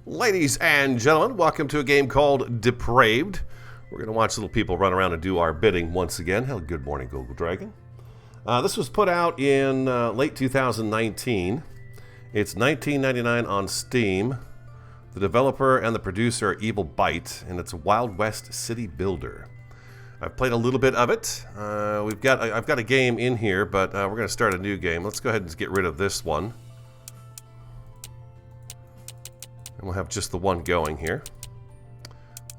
Ladies and gentlemen, welcome to a game called Depraved. We're going to watch little people run around and do our bidding once again. Hello, good morning, Google Dragon. This was put out in late 2019. It's $19.99 on Steam. The developer and the producer are Evil Byte, and it's a Wild West city builder. I've played a little bit of it. I've got a game in here, but we're going to start a new game. Let's go ahead and get rid of this one. And we'll have just the one going here.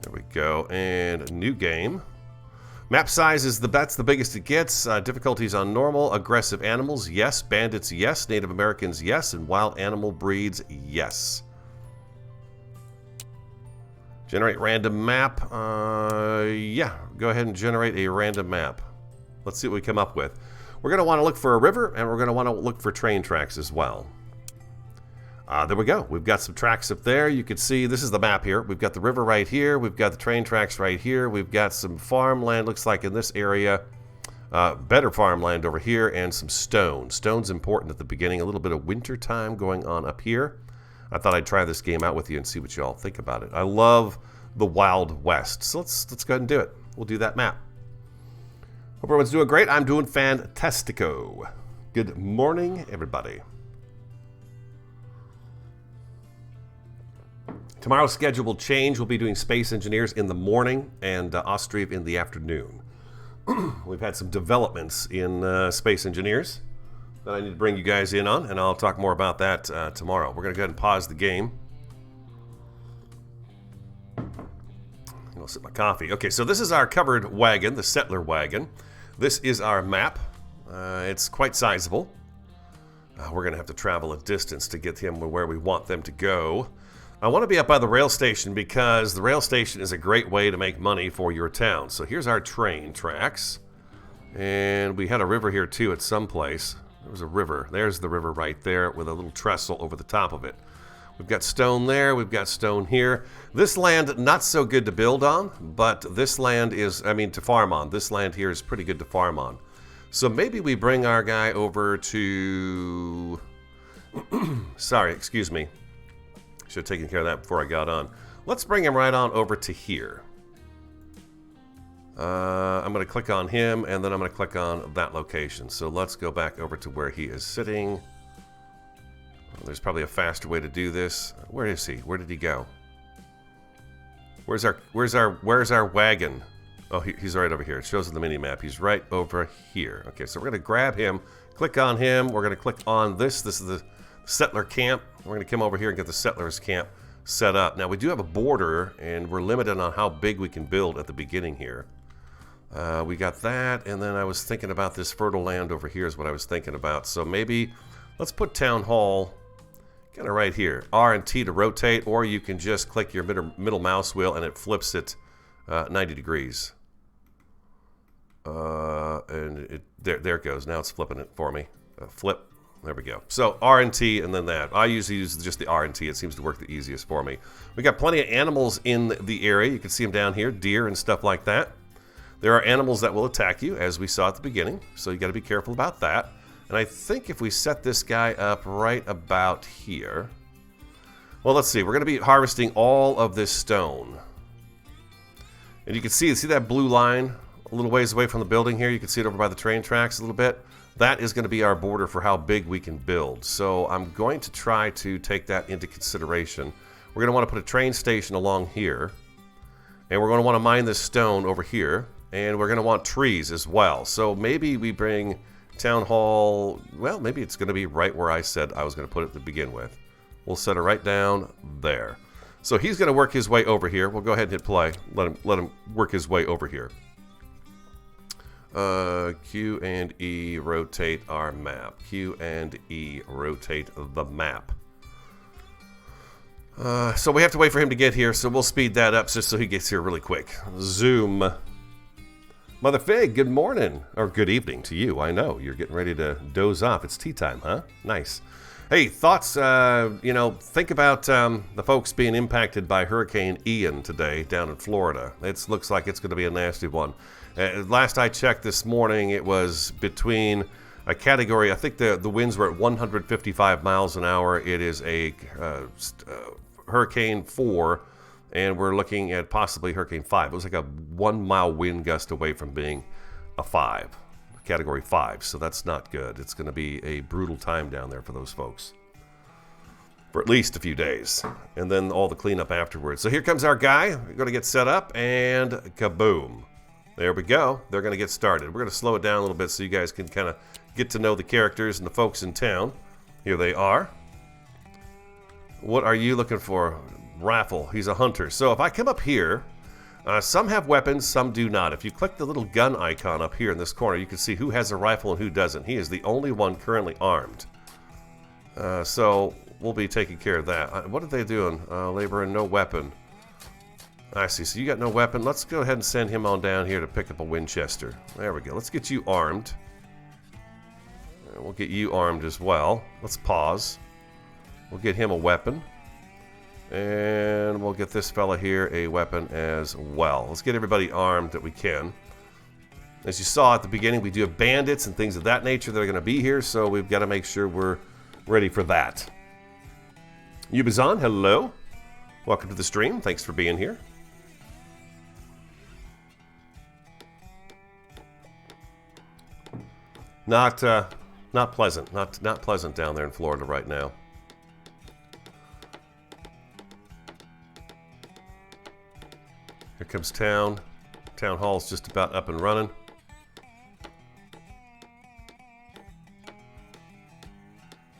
There we go. And new game. Map size is that's the biggest it gets. Difficulties on normal. Aggressive animals, yes. Bandits, yes. Native Americans, yes. And wild animal breeds, yes. Generate random map. Yeah, go ahead and generate a random map. Let's see what we come up with. We're going to want to look for a river, and we're going to want to look for train tracks as well. There we go. We've got some tracks up there. You can see this is the map here. We've got the river right here. We've got the train tracks right here. We've got some farmland, looks like in this area. Better farmland over here, and some stone. Stone's important at the beginning. A little bit of winter time going on up here. I thought I'd try this game out with you and see what you all think about it. I love the Wild West. So let's go ahead and do it. We'll do that map. Hope everyone's doing great. I'm doing fantastico. Good morning, everybody. Tomorrow's schedule will change. We'll be doing Space Engineers in the morning and Austriv in the afternoon. We've had some developments in Space Engineers that I need to bring you guys in on, and I'll talk more about that tomorrow. We're going to go ahead and pause the game. I'll sip my coffee. Okay, so this is our covered wagon, the settler wagon. This is our map. It's quite sizable. We're going to have to travel a distance to get him where we want them to go. I want to be up by the rail station because the rail station is a great way to make money for your town. So here's our train tracks. And we had a river here too at some place. There was a river. There's the river right there with a little trestle over the top of it. We've got stone there. We've got stone here. This land, not so good to build on, but this land is, to farm on. This land here is pretty good to farm on. So maybe we bring our guy over to... Sorry, excuse me. Should have taken care of that before I got on. Let's bring him right on over to here. I'm going to click on him, and then I'm going to click on that location. So let's go back over to where he is sitting. Well, there's probably a faster way to do this. Where is he? Where did he go? Where's our wagon? Oh, he's right over here. It shows in the mini map. He's right over here. Okay, so we're going to grab him, click on him. We're going to click on this. This is the settler camp. We're going to come over here and get the settlers camp set up. Now we do have a border, and we're limited on how big we can build at the beginning here. We got that, and then I was thinking about this fertile land over here is what I was thinking about. So maybe let's put town hall kind of right here. R and T to rotate, or you can just click your middle mouse wheel and it flips it 90 degrees. And there it goes. Now it's flipping it for me. Flip. There we go. So R and T and then that. I usually use just the R and T. It seems to work the easiest for me. We got plenty of animals in the area. You can see them down here, deer and stuff like that. There are animals that will attack you, as we saw at the beginning. So you got to be careful about that. And I think if we set this guy up right about here. Well, let's see. We're going to be harvesting all of this stone. And you can see that blue line a little ways away from the building here. You can see it over by the train tracks a little bit. That is going to be our border for how big we can build. So I'm going to try to take that into consideration. We're going to want to put a train station along here. And we're going to want to mine this stone over here. And we're going to want trees as well. So maybe we bring town hall... Well, maybe it's going to be right where I said I was going to put it to begin with. We'll set it right down there. So he's going to work his way over here. We'll go ahead and hit play. Let him work his way over here. Q and E rotate our map. Q and E rotate the map. So we have to wait for him to get here, so we'll speed that up just so he gets here really quick. Zoom. Mother Fig, good morning. Or good evening to you. I know. You're getting ready to doze off. It's tea time, huh? Nice. Hey, thoughts, think about the folks being impacted by Hurricane Ian today down in Florida. It looks like it's going to be a nasty one. Last I checked this morning, it was between a category, I think the winds were at 155 miles an hour. It is a Hurricane 4, and we're looking at possibly Hurricane 5. It was like a 1-mile wind gust away from being a 5, Category 5, so that's not good. It's going to be a brutal time down there for those folks for at least a few days, and then all the cleanup afterwards. So here comes our guy. We're going to get set up, and kaboom. There we go. They're going to get started. We're going to slow it down a little bit so you guys can kind of get to know the characters and the folks in town. Here they are. What are you looking for? Raffle. He's a hunter. So if I come up here, some have weapons, some do not. If you click the little gun icon up here in this corner, you can see who has a rifle and who doesn't. He is the only one currently armed. So we'll be taking care of that. What are they doing? Labor and no weapon. I see. So you got no weapon. Let's go ahead and send him on down here to pick up a Winchester. There we go. Let's get you armed. We'll get you armed as well. Let's pause. We'll get him a weapon. And we'll get this fella here a weapon as well. Let's get everybody armed that we can. As you saw at the beginning, we do have bandits and things of that nature that are going to be here, so we've got to make sure we're ready for that. Yubazan, hello. Welcome to the stream. Thanks for being here. Not pleasant. Not pleasant down there in Florida right now. Here comes town. Town hall's just about up and running.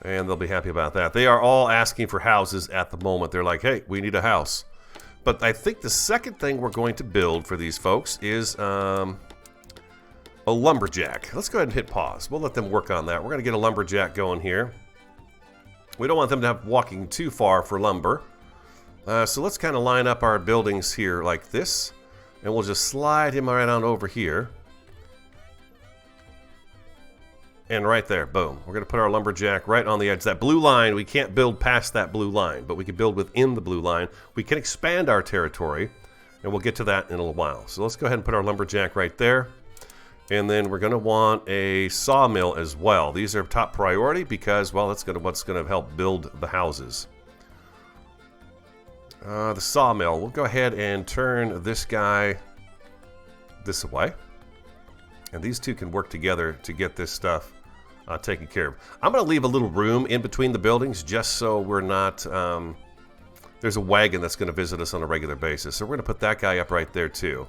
And they'll be happy about that. They are all asking for houses at the moment. They're like, hey, we need a house. But I think the second thing we're going to build for these folks is a lumberjack. Let's go ahead and hit pause. We'll let them work on that. We're going to get a lumberjack going here. We don't want them to have walking too far for lumber. So let's kind of line up our buildings here like this. And we'll just slide him right on over here. And right there, boom. We're going to put our lumberjack right on the edge. That blue line, we can't build past that blue line, but we can build within the blue line. We can expand our territory, and we'll get to that in a little while. So let's go ahead and put our lumberjack right there. And then we're going to want a sawmill as well. These are top priority because, well, that's what's going to help build the houses. The sawmill. We'll go ahead and turn this guy this way. And these two can work together to get this stuff taken care of. I'm going to leave a little room in between the buildings just so we're not... there's a wagon that's going to visit us on a regular basis. So we're going to put that guy up right there too.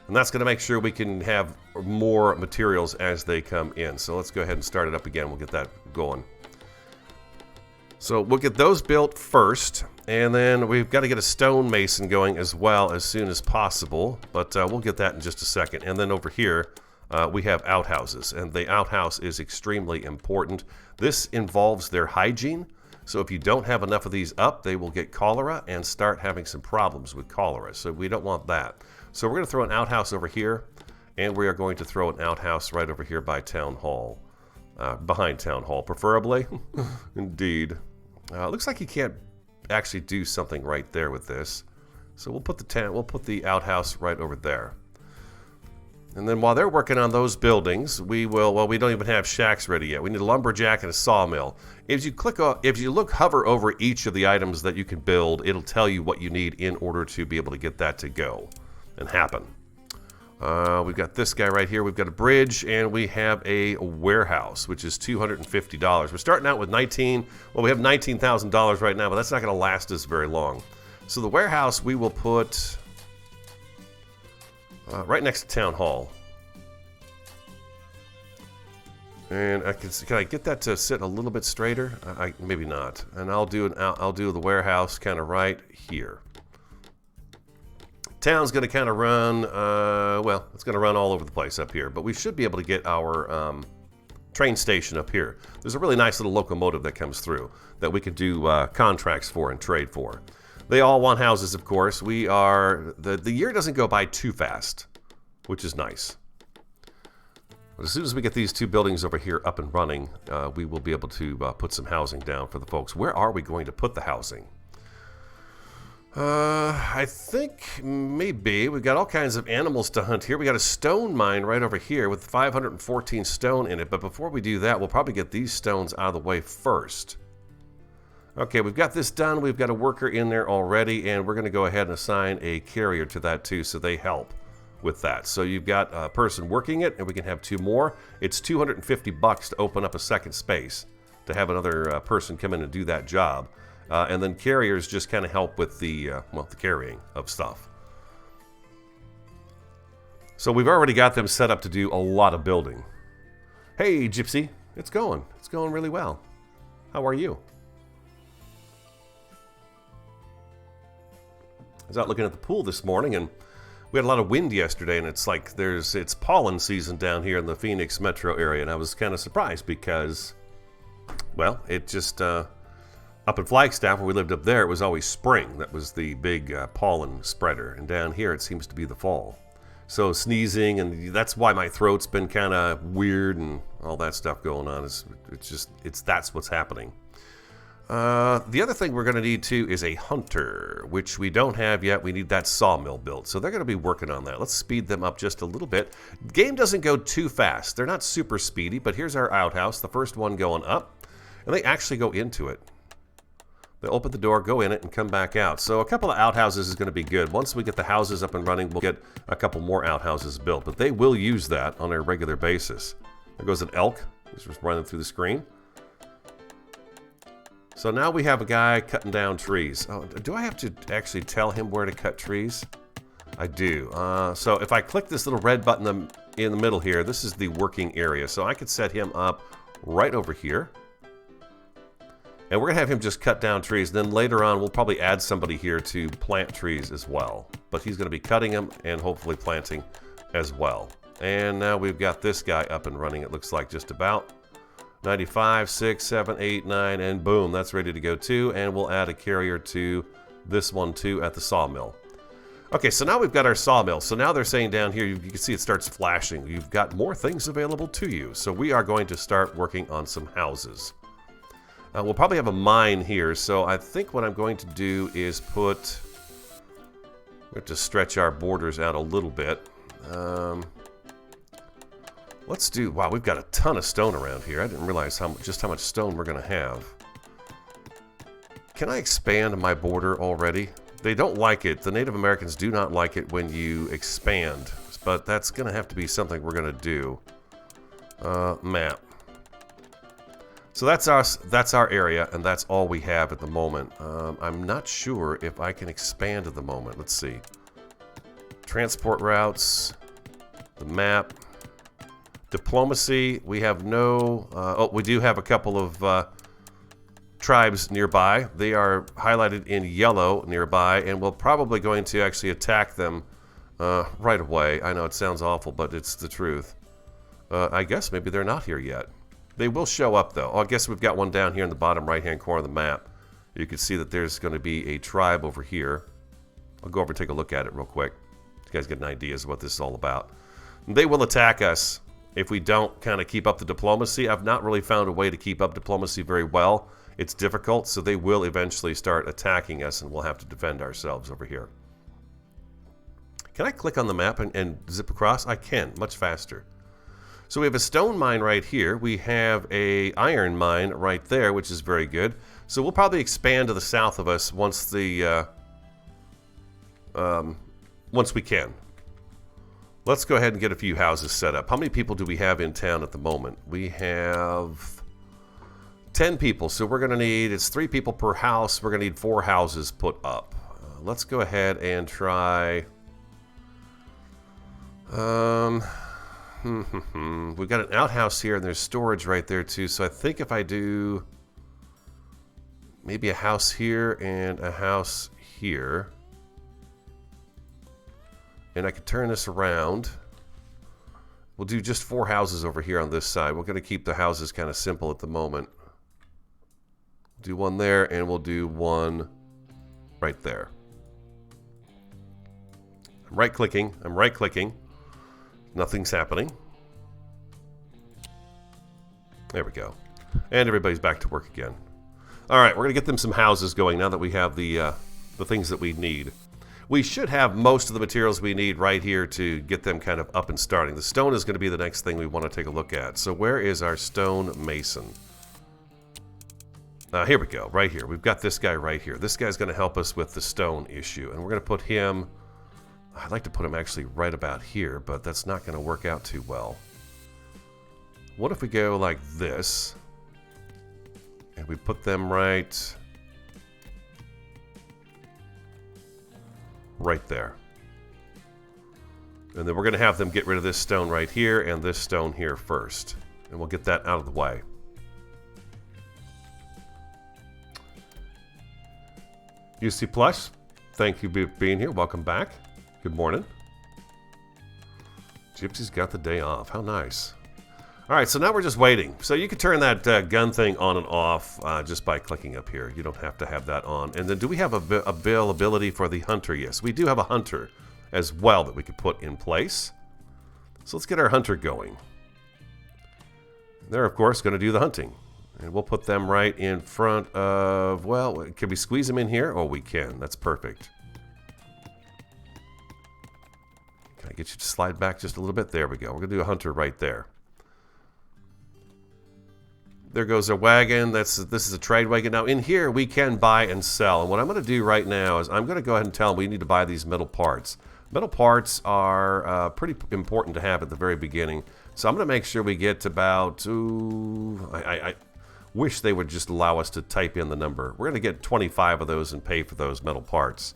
And that's going to make sure we can have more materials as they come in. So let's go ahead and start it up again. We'll get that going. So we'll get those built first. And then we've got to get a stonemason going as well as soon as possible. But we'll get that in just a second. And then over here, we have outhouses. And the outhouse is extremely important. This involves their hygiene. So if you don't have enough of these up, they will get cholera and start having some problems with cholera. So we don't want that. So we're going to throw an outhouse over here. And we are going to throw an outhouse right over here by Town Hall. Behind Town Hall, preferably. Indeed. Looks like you can't actually do something right there with this. So we'll put the outhouse right over there. And then while they're working on those buildings, we will, well, we don't even have shacks ready yet. We need a lumberjack and a sawmill. If you hover over each of the items that you can build, it'll tell you what you need in order to be able to get that to go and happen. We've got this guy right here. We've got a bridge, and we have a warehouse, which is $250. We're starting out with we have $19,000 right now, but that's not going to last us very long. So the warehouse we will put right next to Town Hall. And can I get that to sit a little bit straighter? Maybe not. And I'll do the warehouse kind of right here. Town's going to kind of run, well, it's going to run all over the place up here, but we should be able to get our train station up here. There's a really nice little locomotive that comes through that we could do contracts for and trade for. They all want houses, of course. The year doesn't go by too fast, which is nice. But as soon as we get these two buildings over here up and running, we will be able to put some housing down for the folks. Where are we going to put the housing? I think maybe we've got all kinds of animals to hunt here. We got a stone mine right over here with 514 stone in it. But before we do that, we'll probably get these stones out of the way first. Okay, we've got this done. We've got a worker in there already, and we're going to go ahead and assign a carrier to that too, so they help with that. So you've got a person working it, and we can have 2 more. It's $250 to open up a second space to have another person come in and do that job. And then carriers just kind of help with the, well, the carrying of stuff. So we've already got them set up to do a lot of building. Hey, Gypsy, it's going really well. How are you? I was out looking at the pool this morning, and we had a lot of wind yesterday, and it's like it's pollen season down here in the Phoenix metro area, and I was kind of surprised because, well, it just, up in Flagstaff, where we lived up there, it was always spring. That was the big pollen spreader, and down here it seems to be the fall. So sneezing, and that's why my throat's been kind of weird and all that stuff going on. That's what's happening. The other thing we're going to need too is a hunter, which we don't have yet. We need that sawmill built, so they're going to be working on that. Let's speed them up just a little bit. The game doesn't go too fast. They're not super speedy, but here's our outhouse, the first one going up, and they actually go into it. They open the door, go in it, and come back out. So a couple of outhouses is going to be good. Once we get the houses up and running, we'll get a couple more outhouses built, but they will use that on a regular basis. There goes an elk. He's just running through the screen. So now we have a guy cutting down trees. Oh, do I have to actually tell him where to cut trees? I do. So if I click this little red button in the middle here, this is the working area. So I could set him up right over here. And we're going to have him just cut down trees. Then later on, we'll probably add somebody here to plant trees as well. But he's going to be cutting them and hopefully planting as well. And now we've got this guy up and running, it looks like just about. 95, 6, 7, 8, 9, and boom, that's ready to go too. And we'll add a carrier to this one too at the sawmill. Okay, so now we've got our sawmill. So now they're saying down here, you can see it starts flashing. You've got more things available to you. So we are going to start working on some houses. We'll probably have a mine here. So I think what I'm going to do is we have to stretch our borders out a little bit. Let's do, wow, we've got a ton of stone around here. I didn't realize just how much stone we're going to have. Can I expand my border already? They don't like it. The Native Americans do not like it when you expand. But that's going to have to be something we're going to do. Map. So that's our area, and that's all we have at the moment. I'm not sure if I can expand at the moment. Let's see. Transport routes. The map. Diplomacy, we have no... oh, we do have a couple of tribes nearby. They are highlighted in yellow nearby, and we're probably going to actually attack them right away. I know it sounds awful, but it's the truth. I guess maybe they're not here yet. They will show up, though. Oh, I guess we've got one down here in the bottom right-hand corner of the map. You can see that there's going to be a tribe over here. I'll go over and take a look at it real quick. You guys get an idea of what this is all about. And they will attack us if we don't kind of keep up the diplomacy. I've not really found a way to keep up diplomacy very well. It's difficult, so they will eventually start attacking us, and we'll have to defend ourselves over here. Can I click on the map and zip across? I can, much faster. So we have a stone mine right here. We have a iron mine right there, which is very good. So we'll probably expand to the south of us once once we can. Let's go ahead and get a few houses set up. How many people do we have in town at the moment? We have 10 people, so we're going to need, it's 3 people per house. We're going to need 4 houses put up. Let's go ahead and try... We've got an outhouse here, and there's storage right there too. So I think if I do maybe a house here and a house here, and I could turn this around, we'll do just 4 houses over here on this side. We're going to keep the houses kind of simple at the moment. Do one there, and we'll do one right there. I'm right-clicking. Nothing's happening. There we go. And everybody's back to work again. All right, we're going to get them some houses going now that we have the things that we need. We should have most of the materials we need right here to get them kind of up and starting. The stone is going to be the next thing we want to take a look at. So where is our stone mason? Here we go, right here. We've got this guy right here. This guy's going to help us with the stone issue. And we're going to put him... I'd like to put him actually right about here, but that's not going to work out too well. What if we go like this? And we put them right there. And then we're going to have them get rid of this stone right here and this stone here first. And we'll get that out of the way. UC Plus, thank you for being here. Welcome back. Good morning. Gypsy's got the day off. How nice. All right, so now we're just waiting. So you can turn that gun thing on and off just by clicking up here. You don't have to have that on. And then do we have availability for the hunter? Yes, we do have a hunter as well that we could put in place. So let's get our hunter going. They're, of course, going to do the hunting. And we'll put them right in front of, well, can we squeeze them in here? Oh, we can. That's perfect. Can I get you to slide back just a little bit? There we go. We're going to do a hunter right there. There goes our wagon. This is a trade wagon. Now, in here, we can buy and sell. And what I'm going to do right now is I'm going to go ahead and tell them we need to buy these metal parts. Metal parts are pretty important to have at the very beginning. So I'm going to make sure we get about, I wish they would just allow us to type in the number. We're going to get 25 of those and pay for those metal parts.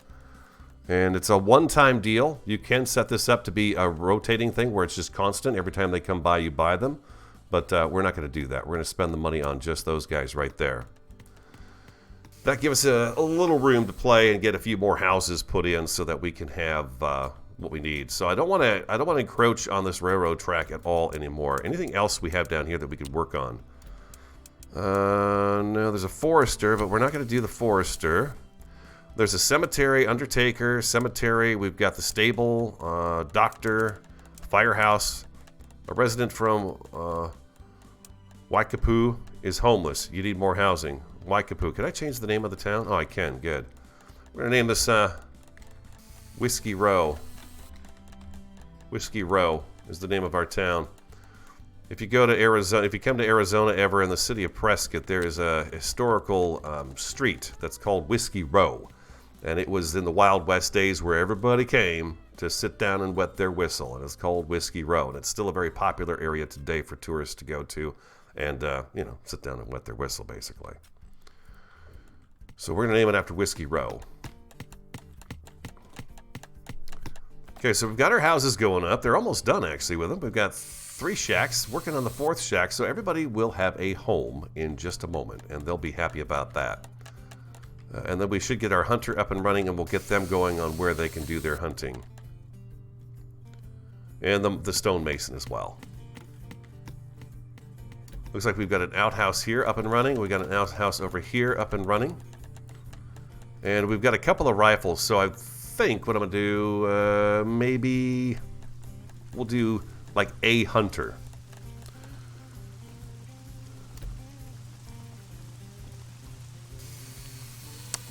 And it's a one-time deal. You can set this up to be a rotating thing where it's just constant. Every time they come by, you buy them. But we're not going to do that. We're going to spend the money on just those guys right there. That gives us a little room to play and get a few more houses put in so that we can have what we need. So I don't want to encroach on this railroad track at all anymore. Anything else we have down here that we could work on? No, there's a forester, but we're not going to do the forester. There's a cemetery, undertaker, cemetery. We've got the stable, doctor, firehouse. A resident from Waikapu is homeless. You need more housing. Waikapu. Can I change the name of the town? Oh, I can. Good. We're going to name this Whiskey Row. Whiskey Row is the name of our town. If you go to Arizona, if you come to Arizona ever in the city of Prescott, there is a historical street that's called Whiskey Row. And it was in the Wild West days where everybody came to sit down and wet their whistle. And it's called Whiskey Row. And it's still a very popular area today for tourists to go to and, you know, sit down and wet their whistle, basically. So we're going to name it after Whiskey Row. Okay, so we've got our houses going up. They're almost done, actually, with them. We've got 3 shacks, working on the 4th shack. So everybody will have a home in just a moment. And they'll be happy about that. And then we should get our hunter up and running, and we'll get them going on where they can do their hunting. And the stonemason as well. Looks like we've got an outhouse here up and running. We've got an outhouse over here up and running. And we've got a couple of rifles, so I think what I'm going to do, maybe we'll do like a hunter.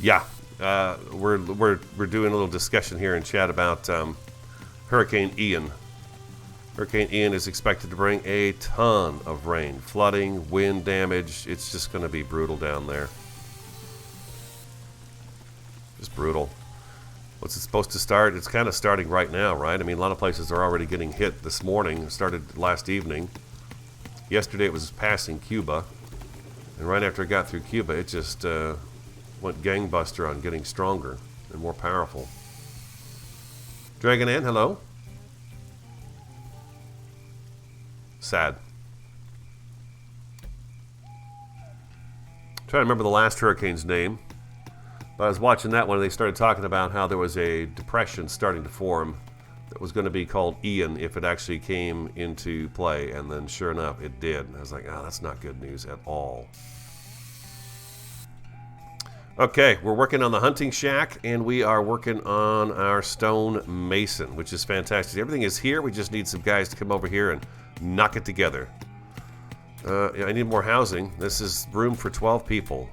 Yeah, we're doing a little discussion here in chat about Hurricane Ian. Hurricane Ian is expected to bring a ton of rain, flooding, wind damage. It's just going to be brutal down there. Just brutal. What's it supposed to start? It's kind of starting right now, right? I mean, a lot of places are already getting hit this morning. It started last evening. Yesterday it was passing Cuba. And right after it got through Cuba, it just went gangbuster on getting stronger and more powerful. Dragon Ann, hello. Sad. I'm trying to remember the last hurricane's name. But I was watching that one and they started talking about how there was a depression starting to form that was going to be called Ian if it actually came into play. And then sure enough, it did. And I was like, oh, that's not good news at all. Okay, we're working on the hunting shack, and we are working on our stone mason, which is fantastic. Everything is here. We just need some guys to come over here and knock it together. Yeah, I need more housing. This is room for 12 people.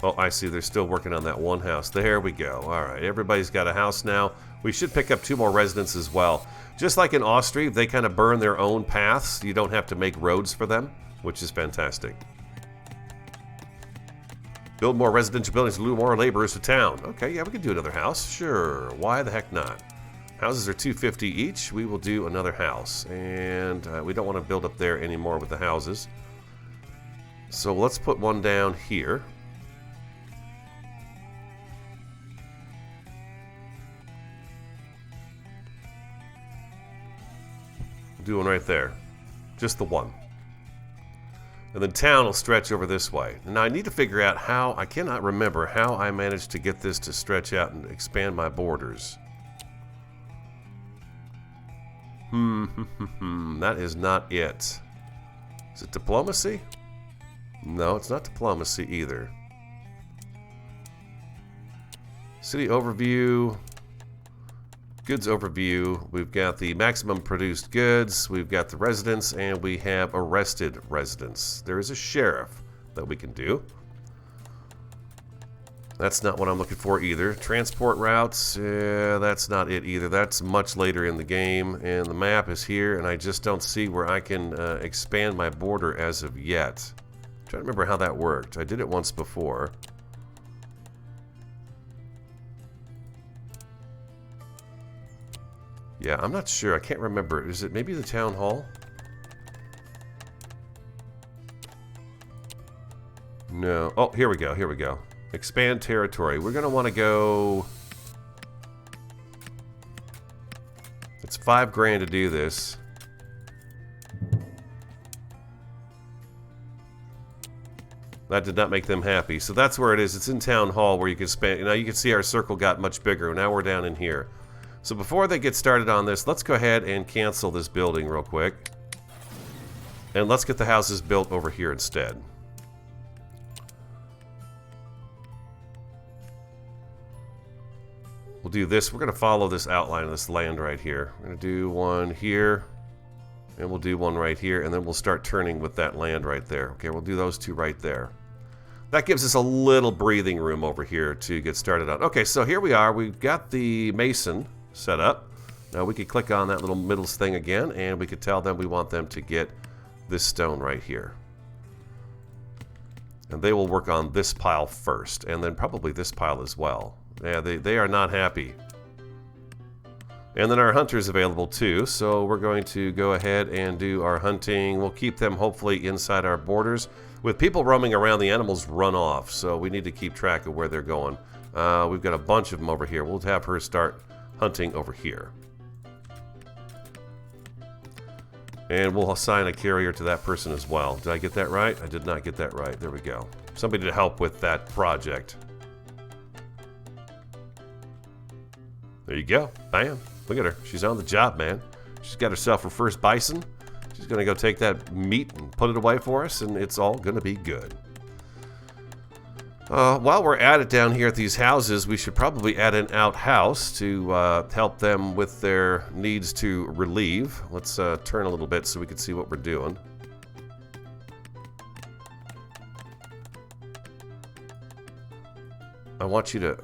Oh, I see. They're still working on that one house. There we go. All right, everybody's got a house now. We should pick up 2 more residents as well. Just like in Austria, they kind of burn their own paths. You don't have to make roads for them, which is fantastic. Build more residential buildings, lure more laborers to town. Okay, yeah, we can do another house. Sure, why the heck not? Houses are $250 each. We will do another house. And we don't want to build up there anymore with the houses. So let's put one down here. Do one right there. Just the one. And then town will stretch over this way. Now I need to figure out how, I cannot remember how I managed to get this to stretch out and expand my borders. That is not it. Is it diplomacy? No, it's not diplomacy either. City overview. Goods overview. We've got the maximum produced goods. We've got the residents, and we have arrested residents. There is a sheriff that we can do. That's not what I'm looking for either. Transport routes, that's not it either. That's much later in the game, and the map is here, and I just don't see where I can expand my border as of yet. I'm trying to remember how that worked. I did it once before. Yeah, I'm not sure. I can't remember. Is it maybe the town hall? No. Oh, here we go. Here we go. Expand territory. We're going to want to go... It's $5,000 to do this. That did not make them happy. So that's where it is. It's in town hall where you can spend... Now you can see our circle got much bigger. Now we're down in here. So before they get started on this, let's go ahead and cancel this building real quick. And let's get the houses built over here instead. We'll do this. We're going to follow this outline of this land right here. We're going to do one here. And we'll do one right here. And then we'll start turning with that land right there. Okay, we'll do those 2 right there. That gives us a little breathing room over here to get started on. Okay, so here we are. We've got the mason set up. Now we could click on that little middle thing again, and we could tell them we want them to get this stone right here. And they will work on this pile first, and then probably this pile as well. Yeah, they are not happy. And then our hunter's available too, so we're going to go ahead and do our hunting. We'll keep them hopefully inside our borders. With people roaming around, the animals run off, so we need to keep track of where they're going. We've got a bunch of them over here. We'll have her start hunting over here. And we'll assign a carrier to that person as well. Did I get that right? I did not get that right. There we go. Somebody to help with that project. There you go. Bam. Look at her. She's on the job, man. She's got herself her first bison. She's going to go take that meat and put it away for us, and it's all going to be good. While we're at it down here at these houses, we should probably add an outhouse to help them with their needs to relieve. Let's turn a little bit so we can see what we're doing. I want you to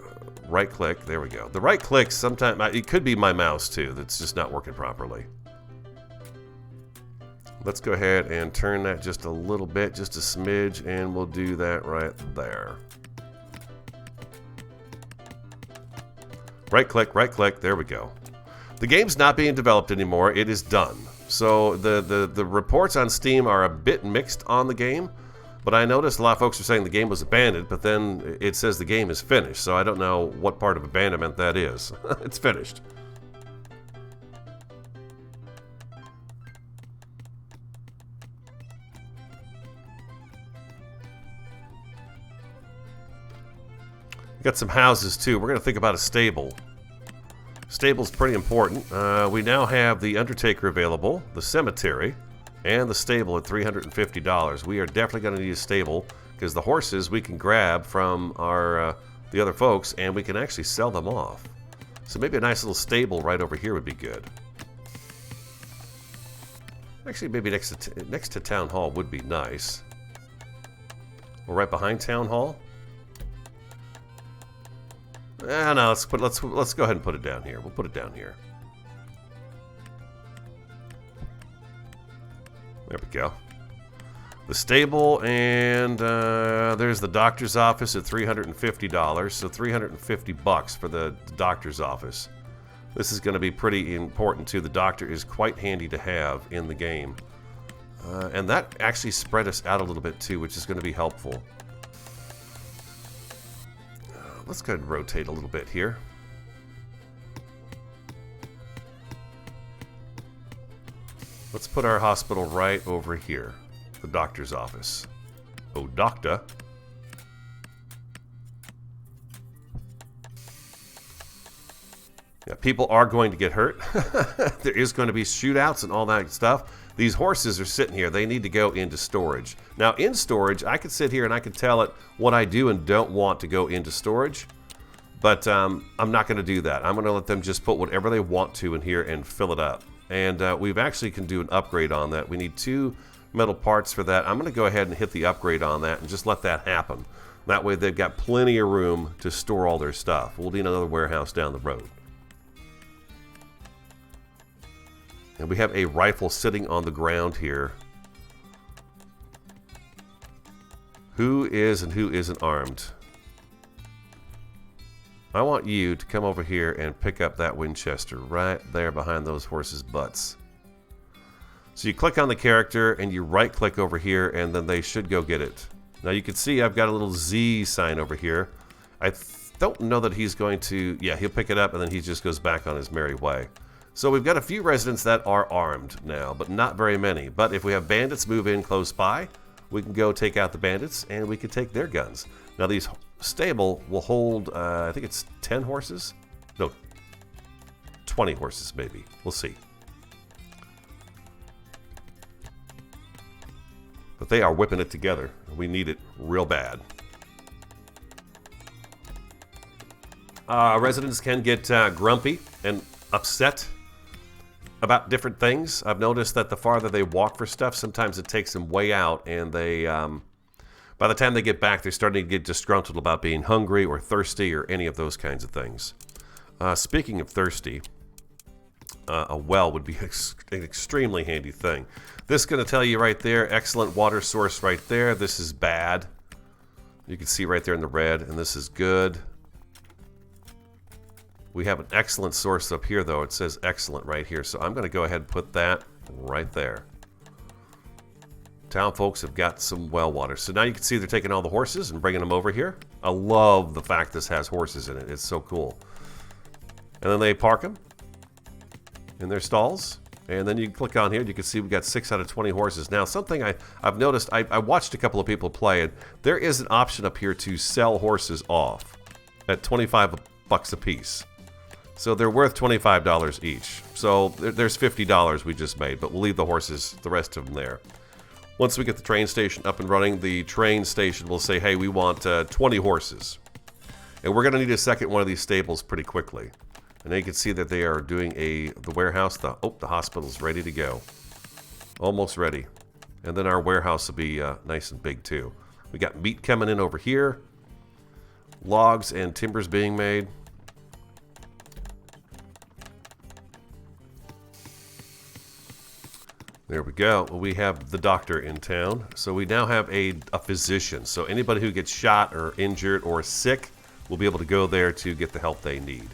right-click. There we go. The right-click, sometimes it could be my mouse too that's just not working properly. Let's go ahead and turn that just a little bit, just a smidge, and we'll do that right there. Right-click, there we go. The game's not being developed anymore. It is done. So the reports on Steam are a bit mixed on the game, but I noticed a lot of folks are saying the game was abandoned, but then it says the game is finished, so I don't know what part of abandonment that is. It's finished. We got some houses too. We're going to think about a stable. Stable's pretty important. We now have the Undertaker available, the cemetery, and the stable at $350. We are definitely going to need a stable because the horses we can grab from our the other folks, and we can actually sell them off. So maybe a nice little stable right over here would be good. Actually, maybe next to Town Hall would be nice. Or right behind Town Hall. No, let's go ahead and put it down here. We'll put it down here. There we go. The stable, and there's the doctor's office at $350. So $350 for the doctor's office. This is going to be pretty important too. The doctor is quite handy to have in the game. And that actually spread us out a little bit too, which is going to be helpful. Let's go ahead and rotate a little bit here. Let's put our hospital right over here. The doctor's office. Oh, doctor. Yeah, people are going to get hurt. There is going to be shootouts and all that stuff. These horses are sitting here. They need to go into storage. Now, in storage, I could sit here and I could tell it what I do and don't want to go into storage. But I'm not going to do that. I'm going to let them just put whatever they want to in here and fill it up. And we've actually can do an upgrade on that. We need 2 metal parts for that. I'm going to go ahead and hit the upgrade on that and just let that happen. That way they've got plenty of room to store all their stuff. We'll need another warehouse down the road. And we have a rifle sitting on the ground here. Who is and who isn't armed? I want you to come over here and pick up that Winchester right there behind those horses' butts. So you click on the character and you right click over here and then they should go get it. Now you can see I've got a little Z sign over here. I don't know that he's going to, yeah, he'll pick it up and then he just goes back on his merry way. So we've got a few residents that are armed now, but not very many. But if we have bandits move in close by, we can go take out the bandits and we can take their guns. Now these stable will hold, I think it's 10 horses? No, 20 horses maybe. We'll see. But they are whipping it together. We need it real bad. Residents can get grumpy and upset about different things. I've noticed that the farther they walk for stuff, sometimes it takes them way out, and they, by the time they get back, they're starting to get disgruntled about being hungry or thirsty or any of those kinds of things. Speaking of thirsty, a well would be an extremely handy thing. This is going to tell you right there, excellent water source right there. This is bad. You can see right there in the red, and this is good. We have an excellent source up here, though. It says excellent right here, so I'm going to go ahead and put that right there. Town folks have got some well water. So now you can see they're taking all the horses and bringing them over here. I love the fact this has horses in it. It's so cool. And then they park them in their stalls. And then you click on here, you can see we've got 6 out of 20 horses. Now, something I've noticed, I watched a couple of people play it. There is an option up here to sell horses off at 25 bucks a piece. So they're worth $25 each. So there's $50 we just made, but we'll leave the horses, the rest of them there. Once we get the train station up and running, the train station will say, hey, we want 20 horses. And we're going to need a second one of these stables pretty quickly. And now you can see that they are doing the warehouse. The hospital's ready to go. Almost ready. And then our warehouse will be nice and big too. We got meat coming in over here. Logs and timbers being made. There we go. We have the doctor in town. So we now have a physician. So anybody who gets shot or injured or sick will be able to go there to get the help they need.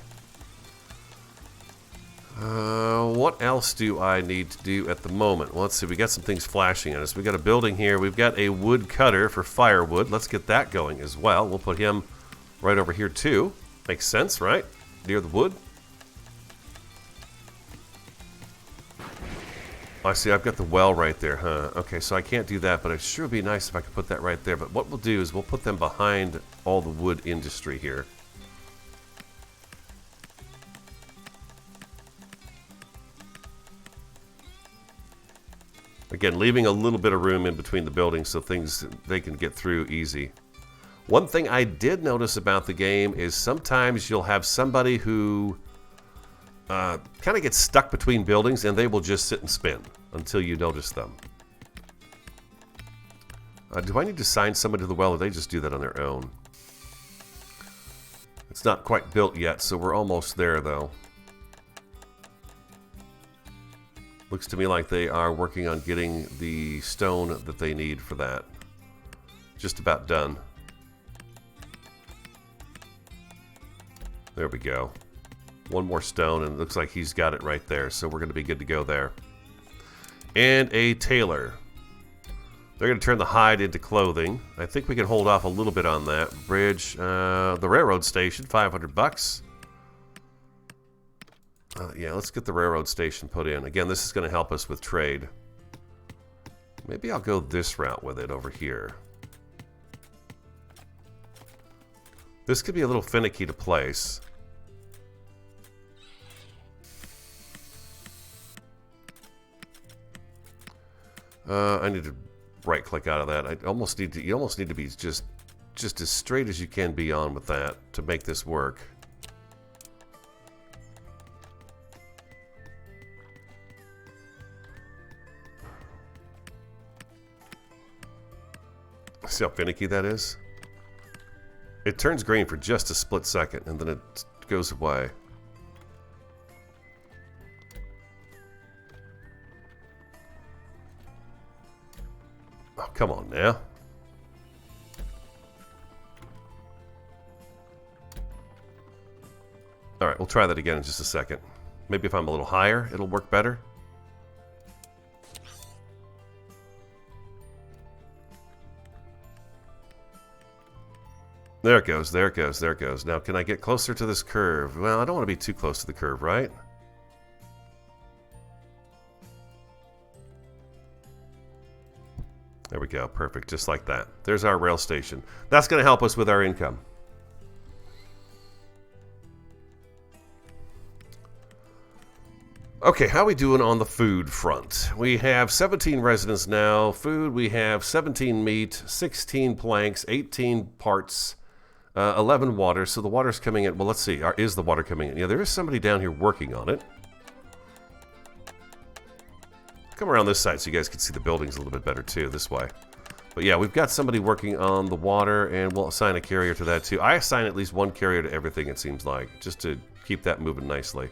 What else do I need to do at the moment? Well, let's see. We got some things flashing at us. We got a building here. We've got a wood cutter for firewood. Let's get that going as well. We'll put him right over here too. Makes sense, right? Near the wood. I see, I've got the well right there, huh? Okay, so I can't do that, but it sure would be nice if I could put that right there. But what we'll do is we'll put them behind all the wood industry here. Again, leaving a little bit of room in between the buildings so things they can get through easy. One thing I did notice about the game is sometimes you'll have somebody who kind of gets stuck between buildings and they will just sit and spin until you notice them. Do I need to sign somebody to the well or they just do that on their own? It's not quite built yet, so we're almost there, though. Looks to me like they are working on getting the stone that they need for that. Just about done. There we go. One more stone, and it looks like he's got it right there, so we're going to be good to go there. And a tailor. They're going to turn the hide into clothing. I think we can hold off a little bit on that. Bridge, the railroad station, $500. Yeah, let's get the railroad station put in. Again, this is going to help us with trade. Maybe I'll go this route with it over here. This could be a little finicky to place. I need to right-click out of that. I almost need to. You almost need to be just as straight as you can be on with that to make this work. See how finicky that is? It turns green for just a split second, and then it goes away. Oh, come on now. Alright, we'll try that again in just a second. Maybe if I'm a little higher, it'll work better. There it goes, there it goes, there it goes. Now, can I get closer to this curve? Well, I don't want to be too close to the curve, right? There we go, perfect, just like that. There's our rail station. That's going to help us with our income. Okay, how are we doing on the food front? We have 17 residents now. Food, we have 17 meat, 16 planks, 18 parts, 11 water. So the water's coming in. Well, let's see. Is the water coming in? Yeah, there is somebody down here working on it. Come around this side so you guys can see the buildings a little bit better too, this way. But yeah, we've got somebody working on the water, and we'll assign a carrier to that too. I assign at least one carrier to everything, it seems like, just to keep that moving nicely.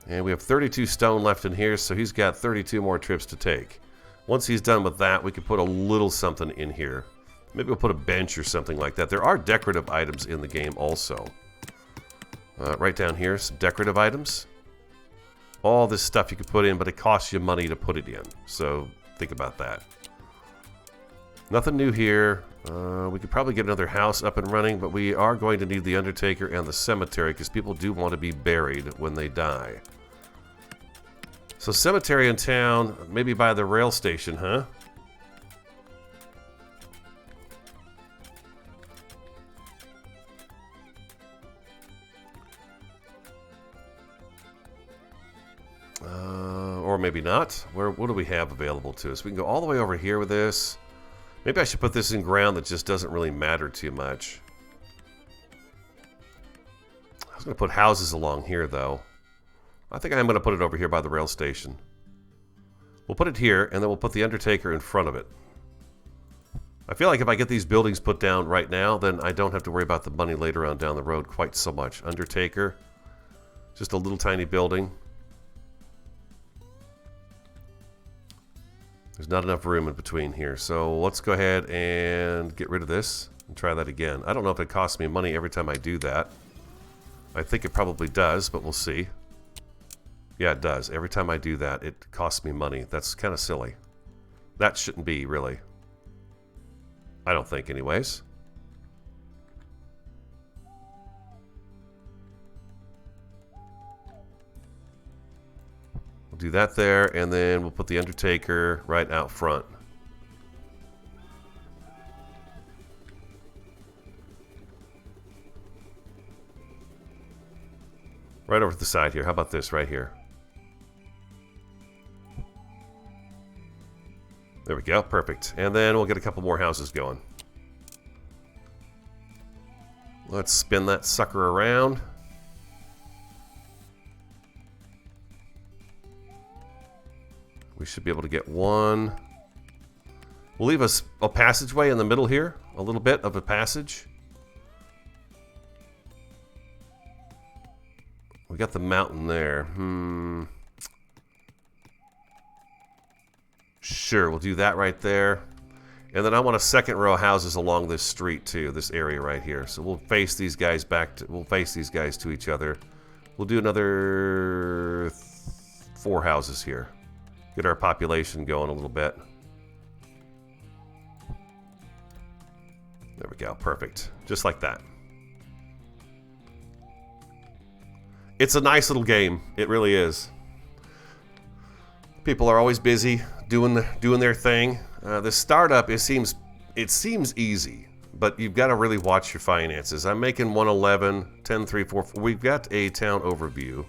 And we have 32 stone left in here, so he's got 32 more trips to take. Once he's done with that, we can put a little something in here. Maybe we'll put a bench or something like that. There are decorative items in the game also. Right down here, some decorative items. All this stuff you could put in, but it costs you money to put it in. So think about that. Nothing new here. We could probably get another house up and running, but we are going to need the undertaker and the cemetery because people do want to be buried when they die. So cemetery in town, maybe by the rail station, huh? Or maybe not. What do we have available to us? We can go all the way over here with this. Maybe I should put this in ground that just doesn't really matter too much. I was going to put houses along here, though. I think I'm going to put it over here by the rail station. We'll put it here, and then we'll put the undertaker in front of it. I feel like if I get these buildings put down right now, then I don't have to worry about the money later on down the road quite so much. Undertaker. Just a little tiny building. There's not enough room in between here, so let's go ahead and get rid of this and try that again. I don't know if it costs me money every time I do that. I think it probably does, but we'll see. Yeah, it does. Every time I do that, it costs me money. That's kind of silly. That shouldn't be, really. I don't think, anyways. We'll do that there, and then we'll put the undertaker right out front. Right over to the side here. How about this right here? There we go. Perfect. And then we'll get a couple more houses going. Let's spin that sucker around. We should be able to get one. We'll leave us a passageway in the middle here. A little bit of a passage. We got the mountain there. Sure, we'll do that right there. And then I want a second row of houses along this street too, this area right here. So we'll face these guys we'll face these guys to each other. We'll do another 4 houses here. Get our population going a little bit. There we go, perfect. Just like that. It's a nice little game. It really is. People are always busy doing their thing. The startup, it seems easy, but you've got to really watch your finances. I'm making 111, 10, 3, 4, 4. We've got a town overview,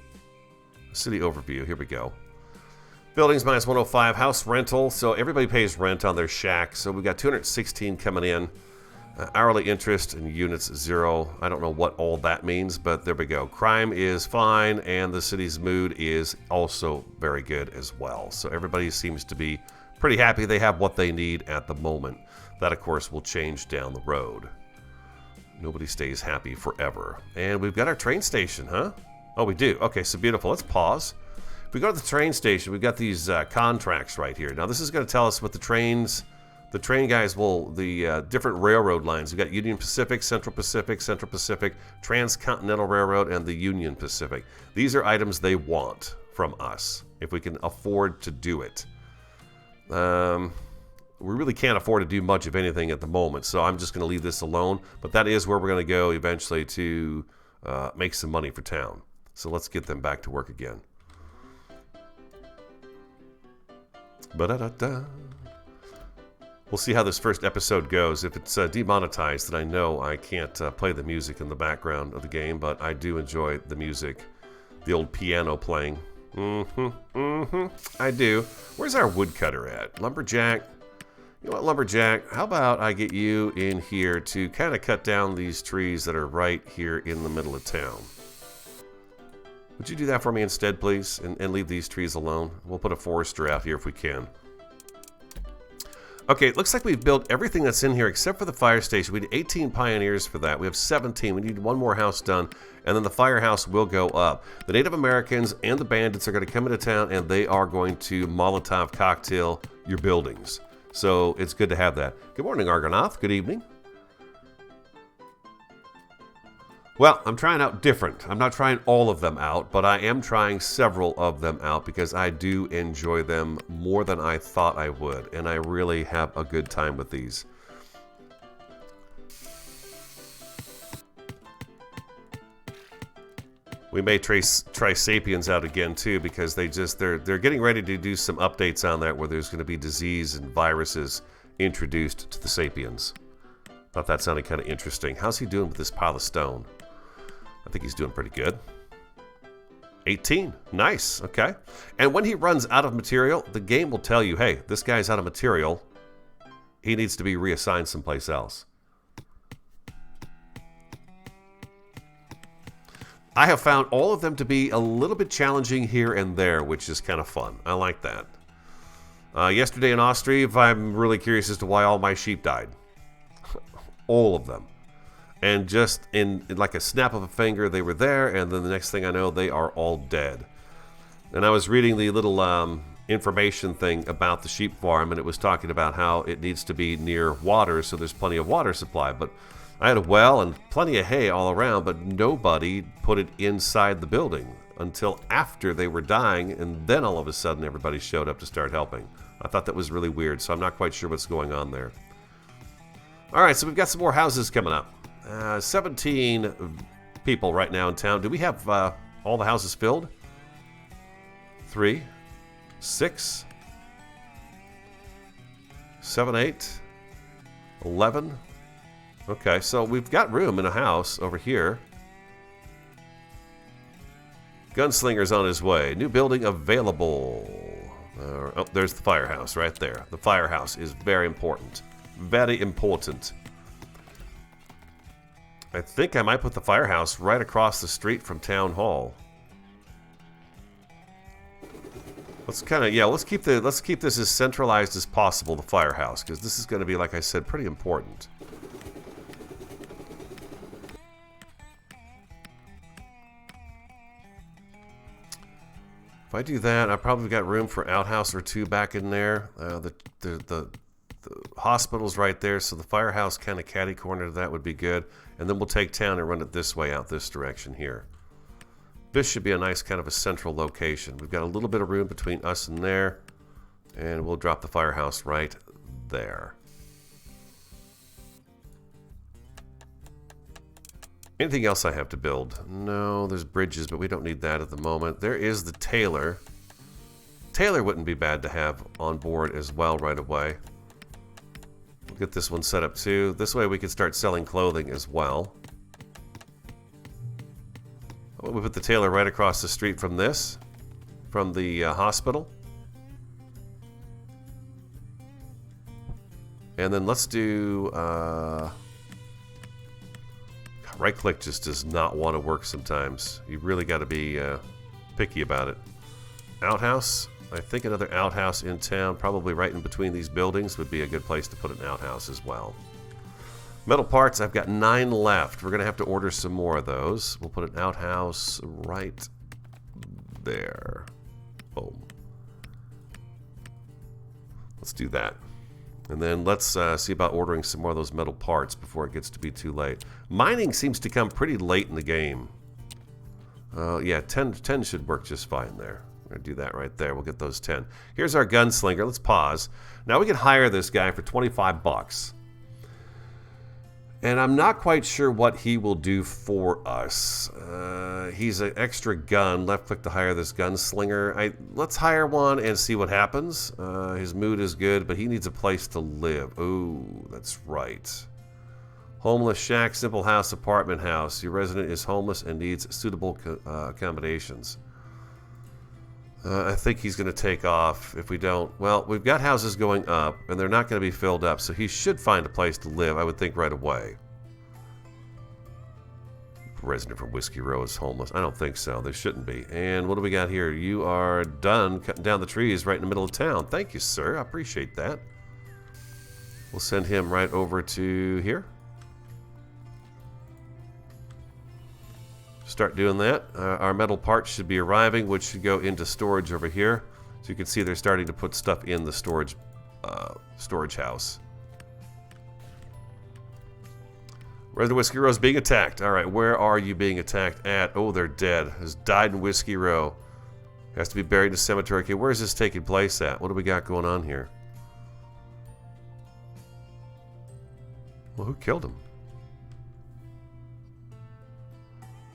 city overview. Here we go. Buildings minus 105, house rental. So everybody pays rent on their shack. So we've got 216 coming in. Hourly interest and units 0. I don't know what all that means, but there we go. Crime is fine, and the city's mood is also very good as well. So everybody seems to be pretty happy they have what they need at the moment. That, of course, will change down the road. Nobody stays happy forever. And we've got our train station, huh? Oh, we do. Okay, so beautiful. Let's pause. If we go to the train station, we've got these contracts right here. Now, this is going to tell us what the train guys will, the different railroad lines. We've got Union Pacific, Central Pacific, Transcontinental Railroad, and the Union Pacific. These are items they want from us, if we can afford to do it. We really can't afford to do much of anything at the moment, so I'm just going to leave this alone. But that is where we're going to go eventually to make some money for town. So let's get them back to work again. Ba-da-da-da. We'll see how this first episode goes. If it's demonetized, then I know I can't play the music in the background of the game, but I do enjoy the music. The old piano playing. I do. Where's our woodcutter at? Lumberjack? You know what, Lumberjack? How about I get you in here to kind of cut down these trees that are right here in the middle of town? Would you do that for me instead, please? And leave these trees alone? We'll put a forester out here if we can. Okay, it looks like we've built everything that's in here except for the fire station. We need 18 pioneers for that. We have 17. We need one more house done, and then the firehouse will go up. The Native Americans and the bandits are going to come into town, and they are going to Molotov cocktail your buildings. So it's good to have that. Good morning, Argonath. Good evening. Well, I'm trying out different. I'm not trying all of them out, but I am trying several of them out because I do enjoy them more than I thought I would, and I really have a good time with these. We may try Sapiens out again too, because they're getting ready to do some updates on that where there's going to be disease and viruses introduced to the Sapiens. Thought that sounded kind of interesting. How's he doing with this pile of stone? I think he's doing pretty good. 18. Nice. Okay. And when he runs out of material, the game will tell you, hey, this guy's out of material. He needs to be reassigned someplace else. I have found all of them to be a little bit challenging here and there, which is kind of fun. I like that. Yesterday in Austria, I'm really curious as to why all my sheep died. All of them. And just in like a snap of a finger, they were there, and then the next thing I know, they are all dead. And I was reading the little information thing about the sheep farm, and it was talking about how it needs to be near water, so there's plenty of water supply. But I had a well and plenty of hay all around, but nobody put it inside the building until after they were dying, and then all of a sudden everybody showed up to start helping. I thought that was really weird, so I'm not quite sure what's going on there. All right, so we've got some more houses coming up. 17 people right now in town. Do we have all the houses filled? 3, 6, 7, 8, 11. Okay, so we've got room in a house over here. Gunslinger's on his way. New building available. Oh, there's the firehouse right there. The firehouse is very important. Very important. I think I might put the firehouse right across the street from Town Hall. Let's kind of, let's keep this as centralized as possible, the firehouse, because this is going to be, like I said, pretty important. If I do that, I probably got room for outhouse or two back in there. The hospital's right there, so the firehouse kind of catty corner to that would be good. And then we'll take town and run it this way out this direction here. This should be a nice kind of a central location. We've got a little bit of room between us and there, and we'll drop the firehouse right there. Anything else I have to build? No, there's bridges, but we don't need that at the moment. There is the tailor. Tailor wouldn't be bad to have on board as well right away. We'll get this one set up too. This way we can start selling clothing as well. We put the tailor right across the street from this, from the hospital. And then let's do... right click just does not want to work sometimes. You really got to be picky about it. Outhouse. I think another outhouse in town, probably right in between these buildings, would be a good place to put an outhouse as well. Metal parts, I've got 9 left. We're going to have to order some more of those. We'll put an outhouse right there. Boom. Let's do that. And then let's see about ordering some more of those metal parts before it gets to be too late. Mining seems to come pretty late in the game. Yeah, 10 should work just fine there. We're going to do that right there. We'll get those 10. Here's our gunslinger. Let's pause. Now we can hire this guy for 25 bucks. And I'm not quite sure what he will do for us. He's an extra gun. Left click to hire this gunslinger. Let's hire one and see what happens. His mood is good, but he needs a place to live. Ooh, that's right. Homeless shack, simple house, apartment house. Your resident is homeless and needs suitable accommodations. I think he's going to take off if we don't. Well, we've got houses going up, and they're not going to be filled up, so he should find a place to live, I would think, right away. Resident from Whiskey Row is homeless. I don't think so. There shouldn't be. And what do we got here? You are done cutting down the trees right in the middle of town. Thank you, sir. I appreciate that. We'll send him right over to here. Start doing that. Our metal parts should be arriving, which should go into storage over here. So you can see they're starting to put stuff in the storage house. Resident Whiskey Row is being attacked. All right, where are you being attacked at? Oh, they're dead. Has died in Whiskey Row. Has to be buried in a cemetery. Okay, where is this taking place at? What do we got going on here? Well, who killed him?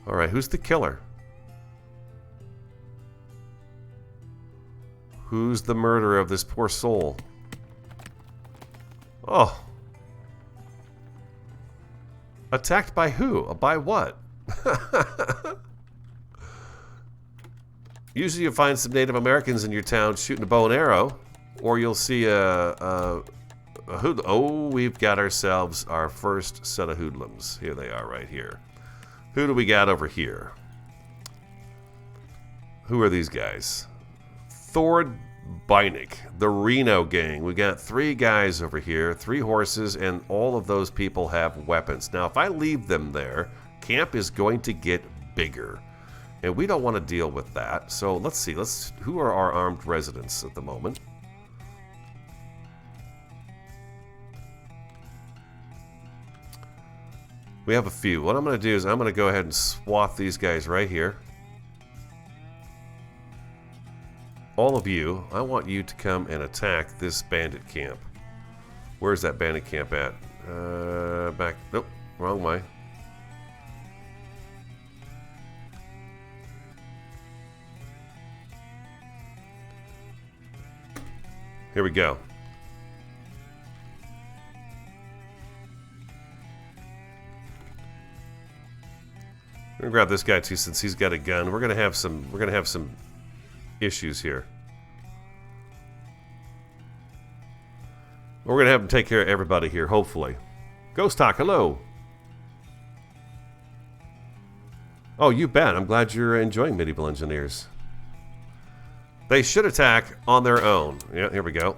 All right, who's the killer? Who's the murderer of this poor soul? Oh. Attacked by who? By what? Usually you find some Native Americans in your town shooting a bow and arrow, or you'll see a hoodlum. Oh, we've got ourselves our first set of hoodlums. Here they are right here. Who do we got over here? Who are these guys? Thord Bynick, the Reno gang. We got 3 guys over here, 3 horses, and all of those people have weapons. Now, if I leave them there, camp is going to get bigger. And we don't want to deal with that. So let's see. Who are our armed residents at the moment? We have a few. What I'm going to do is I'm going to go ahead and swath these guys right here. All of you, I want you to come and attack this bandit camp. Where's that bandit camp at? Back. Nope, wrong way. Here we go. I'm gonna grab this guy too, since he's got a gun. We're gonna have some issues here. We're gonna have him take care of everybody here, hopefully. Ghost Talk, hello. Oh, you bet. I'm glad you're enjoying Medieval Engineers. They should attack on their own. Yeah, here we go.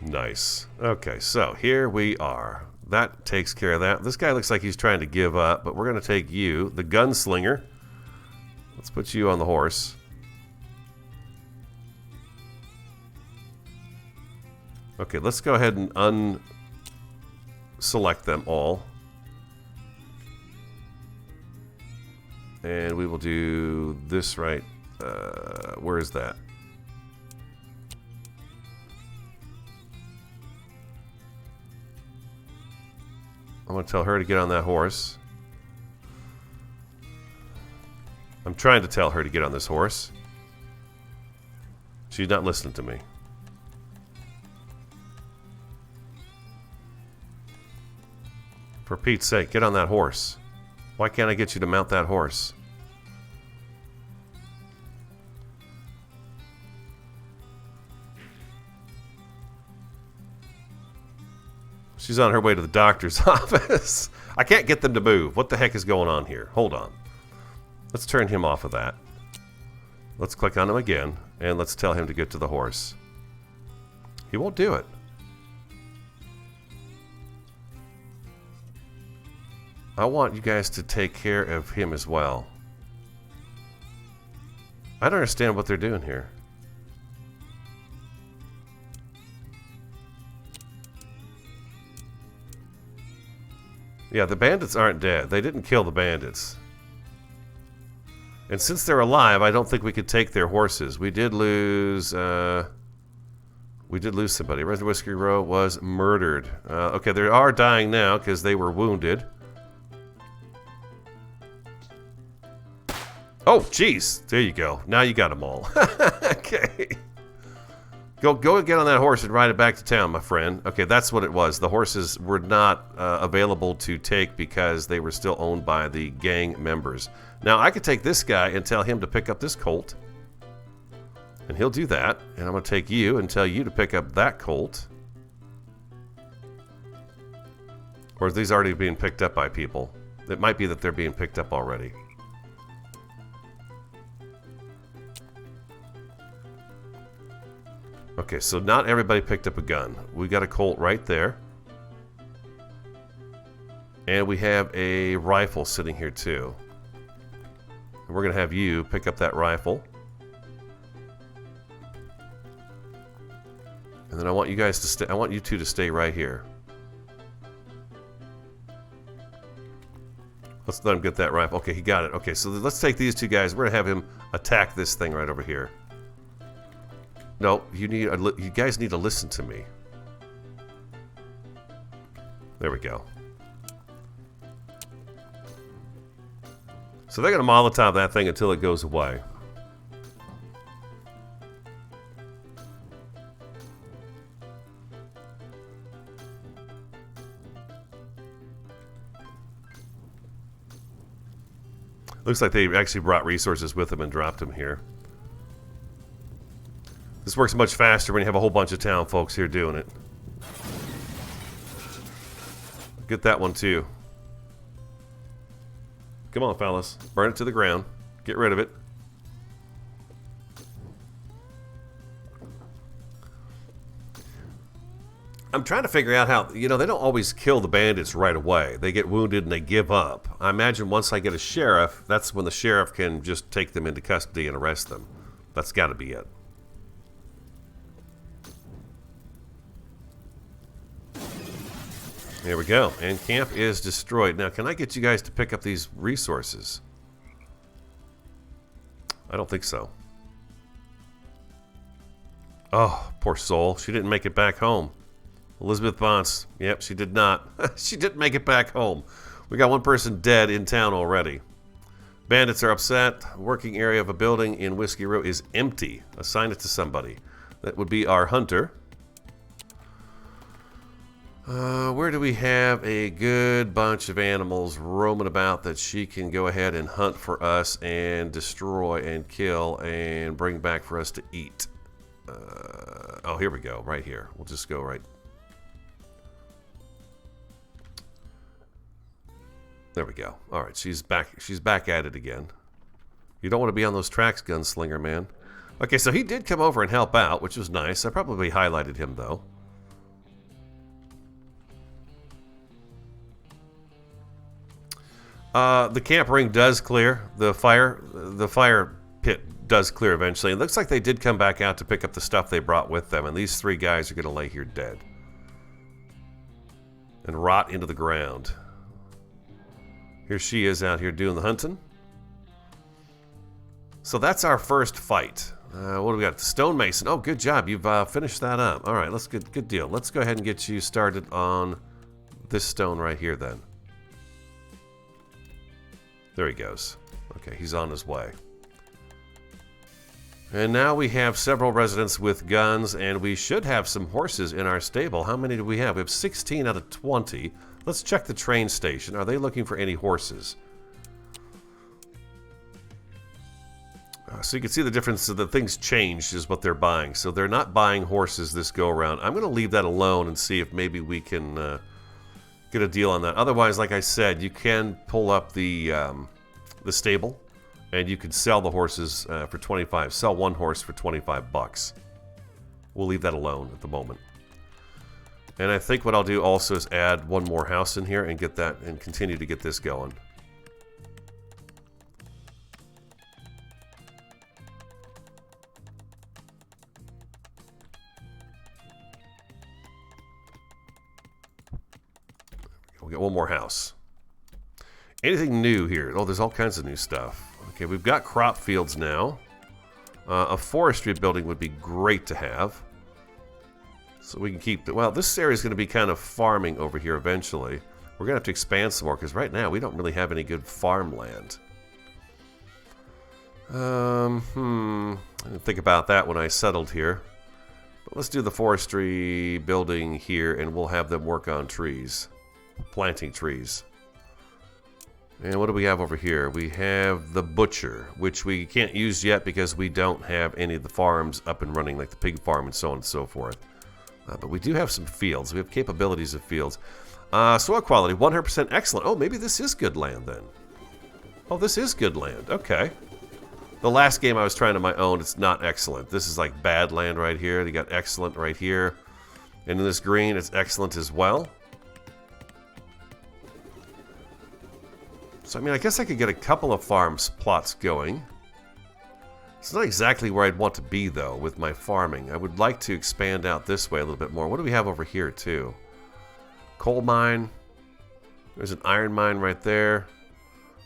Nice. Okay, so here we are. that takes care of that. This guy looks like he's trying to give up, but we're going to take you, the gunslinger. Let's put you on the horse. Okay, let's go ahead and unselect them all. And we will do this right. Where is that? I'm going to tell her to get on that horse. I'm trying to tell her to get on this horse. She's not listening to me. For Pete's sake, get on that horse. Why can't I get you to mount that horse? She's on her way to the doctor's office. I can't get them to move. What the heck is going on here? Hold on. Let's turn him off of that. Let's click on him again, and let's tell him to get to the horse. He won't do it. I want you guys to take care of him as well. I don't understand what they're doing here. Yeah, the bandits aren't dead. They didn't kill the bandits. And since they're alive, I don't think we could take their horses. We did lose somebody. Red Whiskey Row was murdered. Okay, they are dying now because they were wounded. Oh, jeez. There you go. Now you got them all. Okay. Go and get on that horse and ride it back to town, my friend. Okay, that's what it was. The horses were not available to take because they were still owned by the gang members. Now, I could take this guy and tell him to pick up this colt. And he'll do that. And I'm going to take you and tell you to pick up that colt. Or are these already being picked up by people? It might be that they're being picked up already. Okay, so not everybody picked up a gun. We got a Colt right there. And we have a rifle sitting here too. And we're going to have you pick up that rifle. And then I want you guys to stay. I want you two to stay right here. Let's let him get that rifle. Okay, he got it. Okay, so let's take these two guys. We're going to have him attack this thing right over here. No, you guys need to listen to me. There we go. So they're going to Molotov that thing until it goes away. Looks like they actually brought resources with them and dropped them here. This works much faster when you have a whole bunch of town folks here doing it. Get that one too. Come on, fellas. Burn it to the ground. Get rid of it. I'm trying to figure out how, they don't always kill the bandits right away. They get wounded and they give up. I imagine once I get a sheriff, that's when the sheriff can just take them into custody and arrest them. That's got to be it. There we go. And camp is destroyed. Now, can I get you guys to pick up these resources? I don't think so. Oh, poor soul. She didn't make it back home. Elizabeth Bonds. Yep, she did not. She didn't make it back home. We got one person dead in town already. Bandits are upset. Working area of a building in Whiskey Row is empty. Assign it to somebody. That would be our hunter. Where do we have a good bunch of animals roaming about that she can go ahead and hunt for us and destroy and kill and bring back for us to eat? Oh, here we go. Right here. We'll just go right. There we go. All right, she's back. She's back at it again. You don't want to be on those tracks, gunslinger man. Okay, so he did come over and help out, which was nice. I probably highlighted him though. The camp ring does clear. The fire pit does clear eventually. It looks like they did come back out to pick up the stuff they brought with them, and these 3 guys are going to lay here dead and rot into the ground. Here she is out here doing the hunting. So that's our first fight. What do we got? The stonemason. Oh, good job. You've finished that up. All right, good deal. Let's go ahead and get you started on this stone right here then. There he goes. Okay, he's on his way. And now we have several residents with guns, and we should have some horses in our stable. How many do we have? We have 16 out of 20. Let's check the train station. Are they looking for any horses? So you can see the difference. The things changed is what they're buying. So they're not buying horses this go around. I'm going to leave that alone and see if maybe we can get a deal on that. Otherwise, like I said, you can pull up the stable, and you can sell the horses for 25. Sell one horse for 25 bucks. We'll leave that alone at the moment. And I think what I'll do also is add one more house in here and get that and continue to get this going. We'll get one more house. Anything new here? Oh, there's all kinds of new stuff. Okay, we've got crop fields now. A forestry building would be great to have. So we can keep... Well, this area is going to be kind of farming over here eventually. We're going to have to expand some more because right now we don't really have any good farmland. I didn't think about that when I settled here. But let's do the forestry building here and we'll have them work on trees. Planting trees. And what do we have over here? We have the butcher, which we can't use yet because we don't have any of the farms up and running, like the pig farm and so on and so forth. But we do have some fields. We have capabilities of fields. Soil quality, 100% excellent. Oh, maybe this is good land then. Oh, this is good land. Okay. The last game I was trying on my own, it's not excellent. This is like bad land right here. You got excellent right here. And in this green, it's excellent as well. So, I mean, I guess I could get a couple of farms plots going. It's not exactly where I'd want to be, though, with my farming. I would like to expand out this way a little bit more. What do we have over here, too? Coal mine. There's an iron mine right there.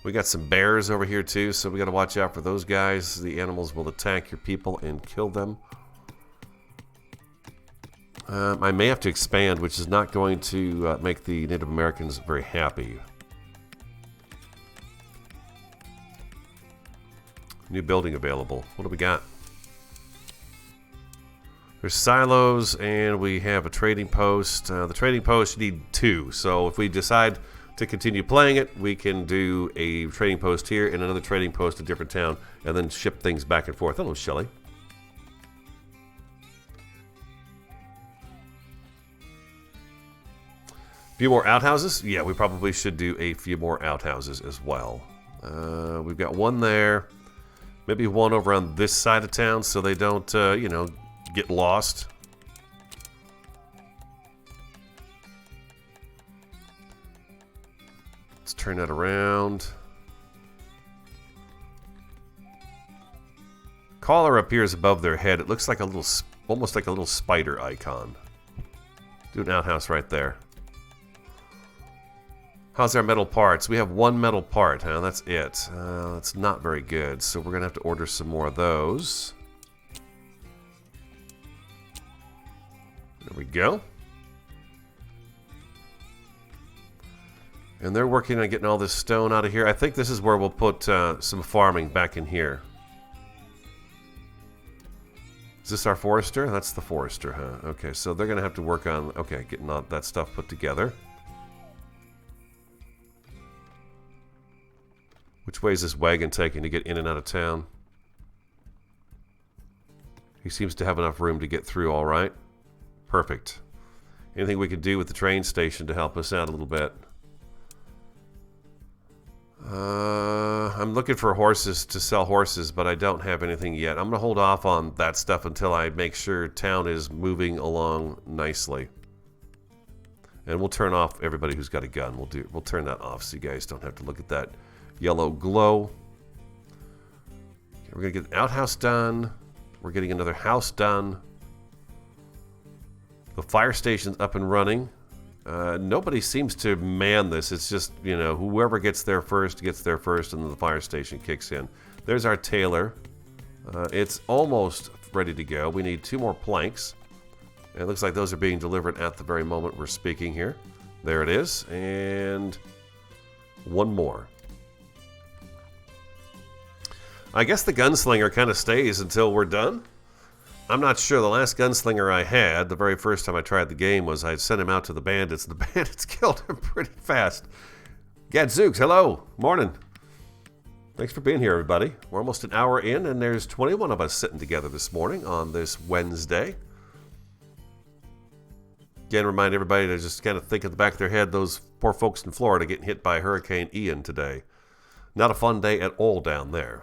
We got some bears over here, too, so we got to watch out for those guys. The animals will attack your people and kill them. I may have to expand, which is not going to make the Native Americans very happy. New building available. What do we got? There's silos, and we have a trading post. The trading post, you need 2. So if we decide to continue playing it, we can do a trading post here and another trading post in a different town, and then ship things back and forth. Hello, Shelly. A few more outhouses? Yeah, we probably should do a few more outhouses as well. We've got one there. Maybe one over on this side of town so they don't, you know, get lost. Let's turn that around. Collar appears above their head. It looks like a little, almost like a little spider icon. Do an outhouse right there. How's our metal parts? We have 1 metal part, huh? That's it. That's not very good, so we're going to have to order some more of those. There we go. And they're working on getting all this stone out of here. I think this is where we'll put some farming back in here. Is this our forester? That's the forester, huh? Okay, so they're going to have to work on, okay, getting all that stuff put together. Which way is this wagon taking to get in and out of town? He seems to have enough room to get through all right. Perfect. Anything we could do with the train station to help us out a little bit? I'm looking for horses to sell horses, but I don't have anything yet. I'm going to hold off on that stuff until I make sure town is moving along nicely. And we'll turn off everybody who's got a gun. We'll turn that off so you guys don't have to look at that yellow glow. Okay, we're going to get an outhouse done. We're getting another house done. The fire station's up and running. Nobody seems to man this. It's just, you know, whoever gets there first, and then the fire station kicks in. There's our tailor. It's almost ready to go. We need 2 more planks. It looks like those are being delivered at the very moment we're speaking here. There it is. And 1 more. I guess the gunslinger kind of stays until we're done. I'm not sure. The last gunslinger I had, the very first time I tried the game, was I sent him out to the bandits, and the bandits killed him pretty fast. Gadzooks, hello. Morning. Thanks for being here, everybody. We're almost an hour in, and there's 21 of us sitting together this morning on this Wednesday. Again, remind everybody to just kind of think at the back of their head, those poor folks in Florida getting hit by Hurricane Ian today. Not a fun day at all down there.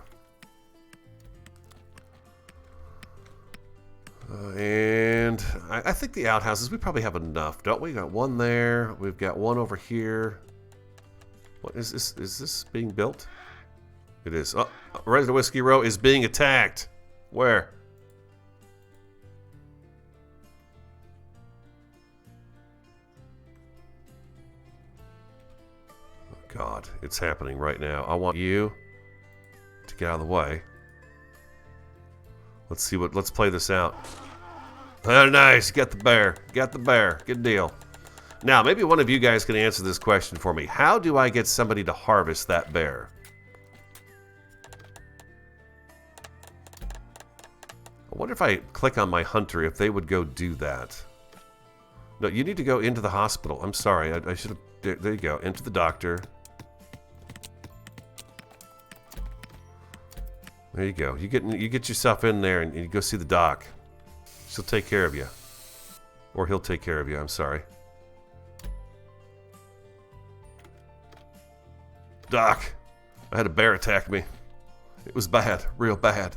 And I think the outhouses, we probably have enough, don't we? Got 1 there. We've got 1 over here. What is this? Is this being built? It is. Oh, Resident Whiskey Row is being attacked. Where? Oh, God, it's happening right now. I want you to get out of the way. Let's play this out. Oh, nice. Get the bear. Got the bear. Good deal. Now, maybe one of you guys can answer this question for me. How do I get somebody to harvest that bear? I wonder if I click on my hunter, if they would go do that. No, you need to go into the hospital. I'm sorry. I should have... There you go. Into the doctor. There you go. You get yourself in there and you go see the doc. She'll take care of you. Or he'll take care of you. I'm sorry. Doc, I had a bear attack me. It was bad. Real bad.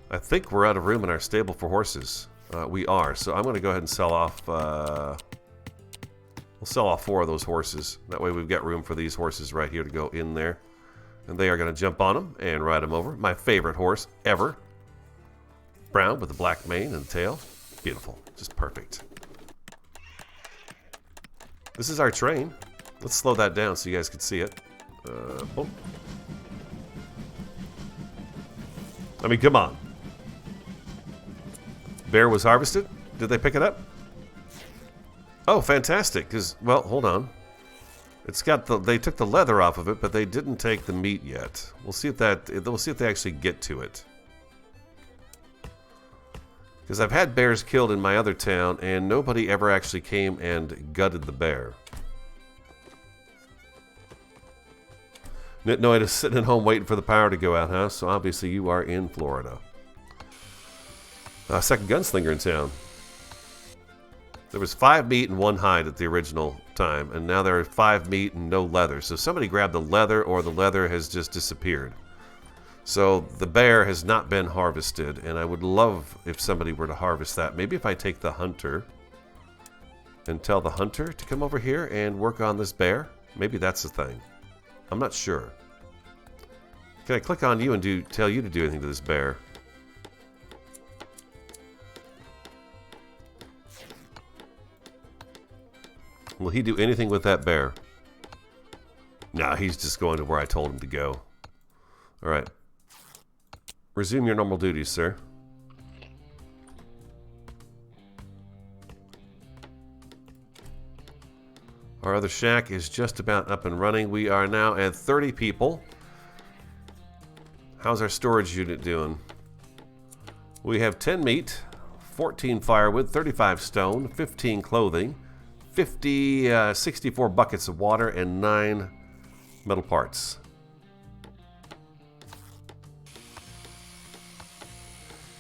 I think we're out of room in our stable for horses. We are. So I'm going to go ahead and sell off... we'll sell off 4 of those horses. That way we've got room for these horses right here to go in there. And they are going to jump on them and ride them over. My favorite horse ever. Brown with the black mane and tail. Beautiful. Just perfect. This is our train. Let's slow that down so you guys can see it. Boom. I mean, come on. Bear was harvested? Did they pick it up? Oh, fantastic. Because, well, hold on. It's got they took the leather off of it, but they didn't take the meat yet. We'll see if they actually get to it. Because I've had bears killed in my other town, and nobody ever actually came and gutted the bear. Nitnoid is sitting at home waiting for the power to go out, huh? So obviously you are in Florida. Second gunslinger in town. There was 5 meat and 1 hide at the original time, and now there are 5 meat and no leather. So somebody grabbed the leather, or the leather has just disappeared. So the bear has not been harvested, and I would love if somebody were to harvest that. Maybe if I take the hunter and tell the hunter to come over here and work on this bear. Maybe that's the thing. I'm not sure. Can I click on you and tell you to do anything to this bear? Will he do anything with that bear? Nah, he's just going to where I told him to go. Alright. Resume your normal duties, sir. Our other shack is just about up and running. We are now at 30 people. How's our storage unit doing? We have 10 meat, 14 firewood, 35 stone, 15 clothing, 64 buckets of water, and 9 metal parts.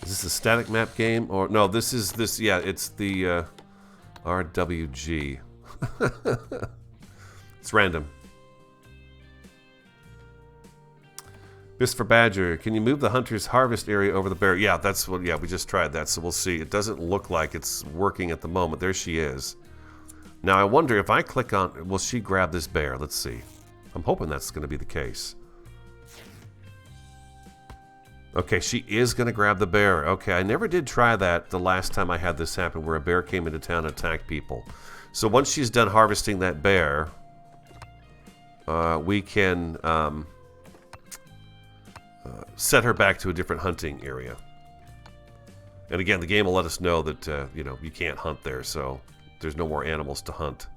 Is this a static map game? Or no, this is this. Yeah, it's the RWG. It's random. Fist for Badger. Can you move the hunter's harvest area over the bear? Yeah, that's what. Yeah, we just tried that, so we'll see. It doesn't look like it's working at the moment. There she is. Now I wonder if I click on, will she grab this bear? Let's see. I'm hoping that's going to be the case. Okay, she is going to grab the bear. Okay, I never did try that the last time I had this happen where a bear came into town and attacked people. So once she's done harvesting that bear, we can set her back to a different hunting area. And again, the game will let us know that, you know, you can't hunt there, so there's no more animals to hunt.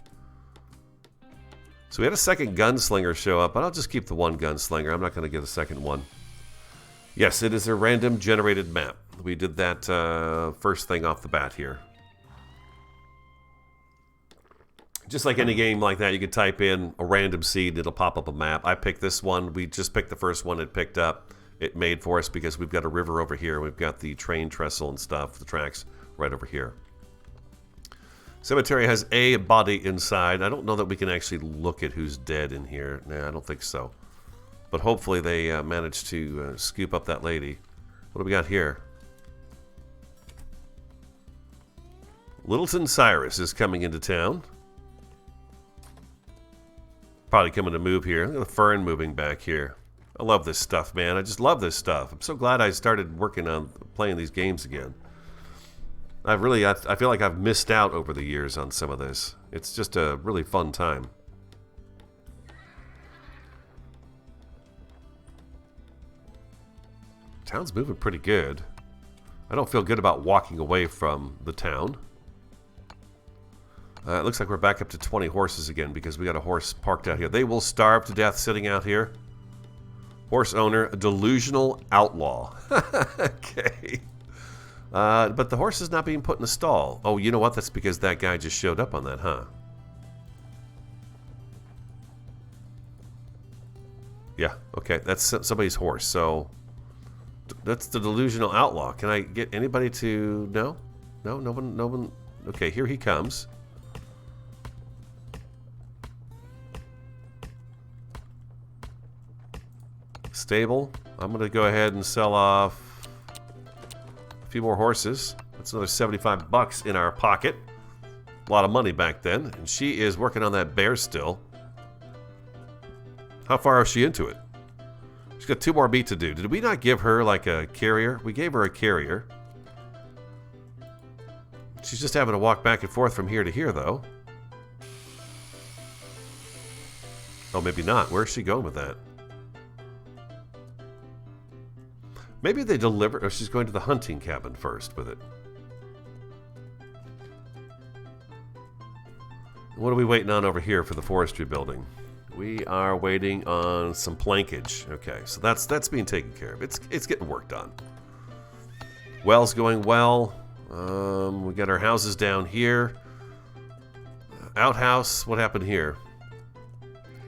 So we had a second gunslinger show up, but I'll just keep the one gunslinger. I'm not going to get a second one. Yes, it is a random generated map. We did that first thing off the bat here. Just like any game like that, you could type in a random seed, it'll pop up a map. I picked this one. We just picked the first one it picked up. It made for us because we've got a river over here. We've got the train trestle and stuff, the tracks right over here. Cemetery has a body inside. I don't know that we can actually look at who's dead in here. Nah, I don't think so. But hopefully they managed to scoop up that lady. What do we got here? Littleton Cyrus is coming into town. Probably coming to move here. Look at the fern moving back here. I love this stuff, man. I just love this stuff. I'm so glad I started working on playing these games again. I feel like I've missed out over the years on some of this. It's just a really fun time. Town's moving pretty good. I don't feel good about walking away from the town. It looks like we're back up to 20 horses again because we got a horse parked out here. They will starve to death sitting out here. Horse owner, a delusional outlaw. Okay. But the horse is not being put in the stall. Oh, you know what? That's because that guy just showed up on that, huh? Yeah, okay. That's somebody's horse. So that's the delusional outlaw. Can I get anybody to... No? No one... Okay, here he comes. Stable. I'm going to go ahead and sell off a few more horses. That's another 75 bucks in our pocket. A lot of money back then. And she is working on that bear still. How far is she into it? She's got 2 more beat to do. Did we not give her like a carrier? We gave her a carrier. She's just having to walk back and forth from here to here, though. Oh, maybe not. Where's she going with that? Maybe they deliver... Oh, she's going to the hunting cabin first with it. What are we waiting on over here for the forestry building? We are waiting on some plankage. Okay, so that's being taken care of. It's getting worked on. Well's going well. We got our houses down here. Outhouse, what happened here?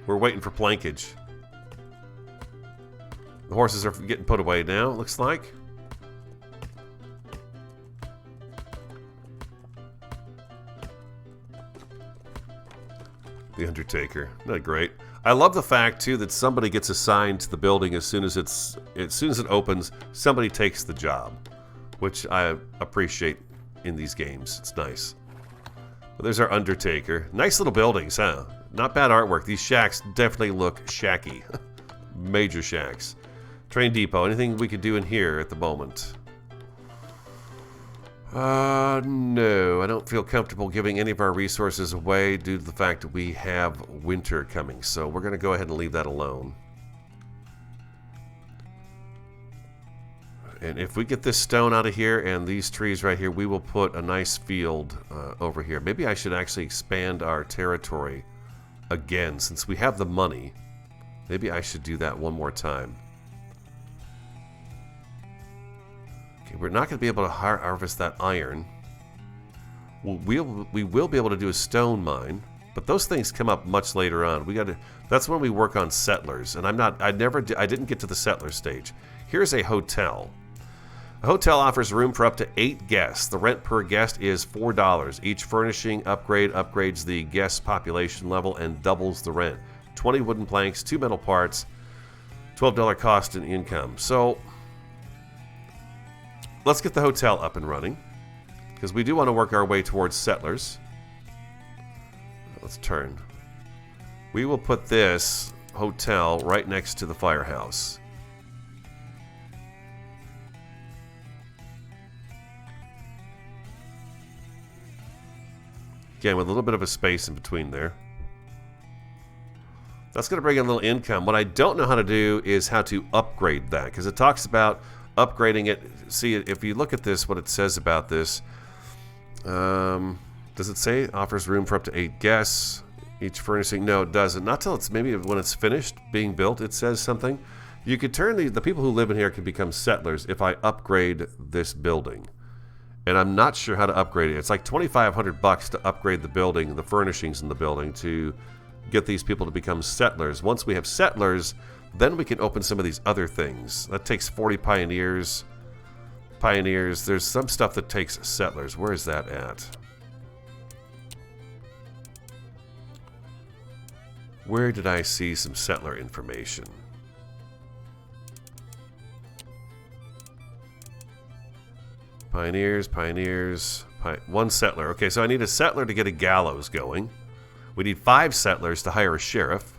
We're waiting for plankage. The horses are getting put away now, it looks like. The Undertaker. Not great. I love the fact too that somebody gets assigned to the building as soon as it opens, somebody takes the job, which I appreciate in these games. It's nice. But there's our Undertaker. Nice little buildings, huh? Not bad artwork. These shacks definitely look shacky. Major shacks. Train depot. Anything we could do in here at the moment? No. I don't feel comfortable giving any of our resources away due to the fact that we have winter coming. So we're going to go ahead and leave that alone. And if we get this stone out of here and these trees right here, we will put a nice field over here. Maybe I should actually expand our territory again since we have the money. Maybe I should do that one more time. We're not going to be able to harvest that iron. We will be able to do a stone mine, but those things come up much later on. That's when we work on settlers, and I didn't get to the settler stage. Here's a hotel. A hotel offers room for up to 8 guests. The rent per guest is $4. Each furnishing upgrade upgrades the guest population level and doubles the rent. 20 wooden planks, 2 metal parts, $12 cost and income. So let's get the hotel up and running, because we do want to work our way towards settlers. let's turn. We will put this hotel right next to the firehouse. Again, with a little bit of a space in between there. That's going to bring in a little income. What I don't know how to do is how to upgrade that, because it talks about upgrading it. See, if you look at this, what it says about this, does it say it offers room for up to 8 guests? Each furnishing? No, it doesn't. Not till it's maybe when it's finished being built, it says something. You could turn the people who live in here can become settlers if I upgrade this building. And I'm not sure how to upgrade it. It's like $2,500 to upgrade the building, the furnishings in the building, to get these people to become settlers. Once we have settlers, then we can open some of these other things. That takes 40 pioneers. There's some stuff that takes settlers. Where is that at? Where did I see some settler information? Pioneers. One settler. Okay, so I need a settler to get a gallows going. We need 5 settlers to hire a sheriff.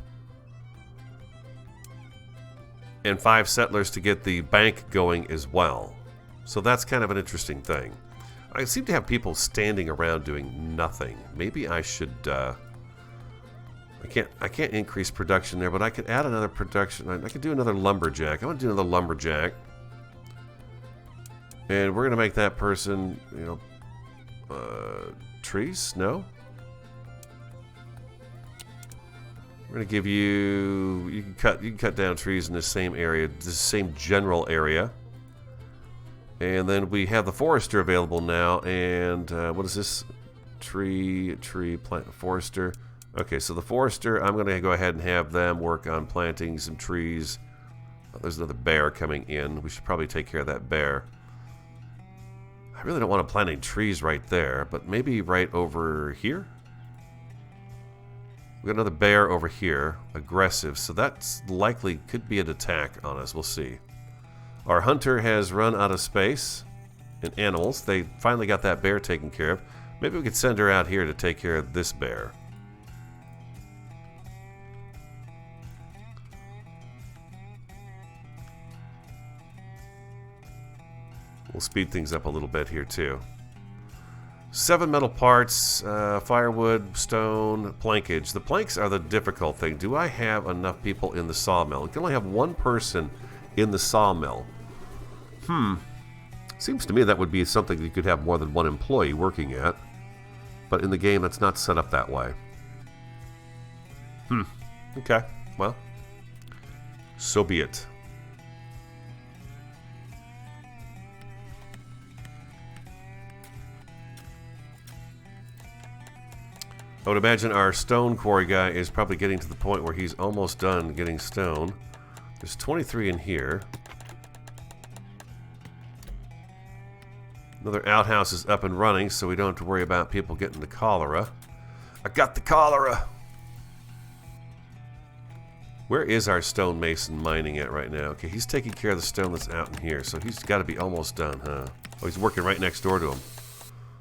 And 5 settlers to get the bank going as well. So that's kind of an interesting thing. I seem to have people standing around doing nothing. Maybe I should... I can't increase production there, but I could add another production. I could do another lumberjack. I want to do another lumberjack. And we're going to make that person, you know... trees? No? We're going to give you... You can cut down trees in the same area, the same general area. And then we have the forester available now. And what is this? Tree, plant, forester. Okay, so the forester, I'm going to go ahead and have them work on planting some trees. Oh, there's another bear coming in. We should probably take care of that bear. I really don't want to plant any trees right there, but maybe right over here? We got another bear over here, aggressive, so that's likely could be an attack on us. We'll see. Our hunter has run out of space and animals. They finally got that bear taken care of. Maybe we could send her out here to take care of this bear. We'll speed things up a little bit here too. 7 metal parts, firewood, stone, plankage. The planks are the difficult thing. Do I have enough people in the sawmill? We can only have 1 person in the sawmill. Seems to me that would be something you could have more than 1 employee working at. But in the game, that's not set up that way. Okay, well, so be it. I would imagine our stone quarry guy is probably getting to the point where he's almost done getting stone. There's 23 in here. Another outhouse is up and running, so we don't have to worry about people getting the cholera. I got the cholera! Where is our stonemason mining at right now? Okay, he's taking care of the stone that's out in here, so he's got to be almost done, huh? Oh, he's working right next door to him.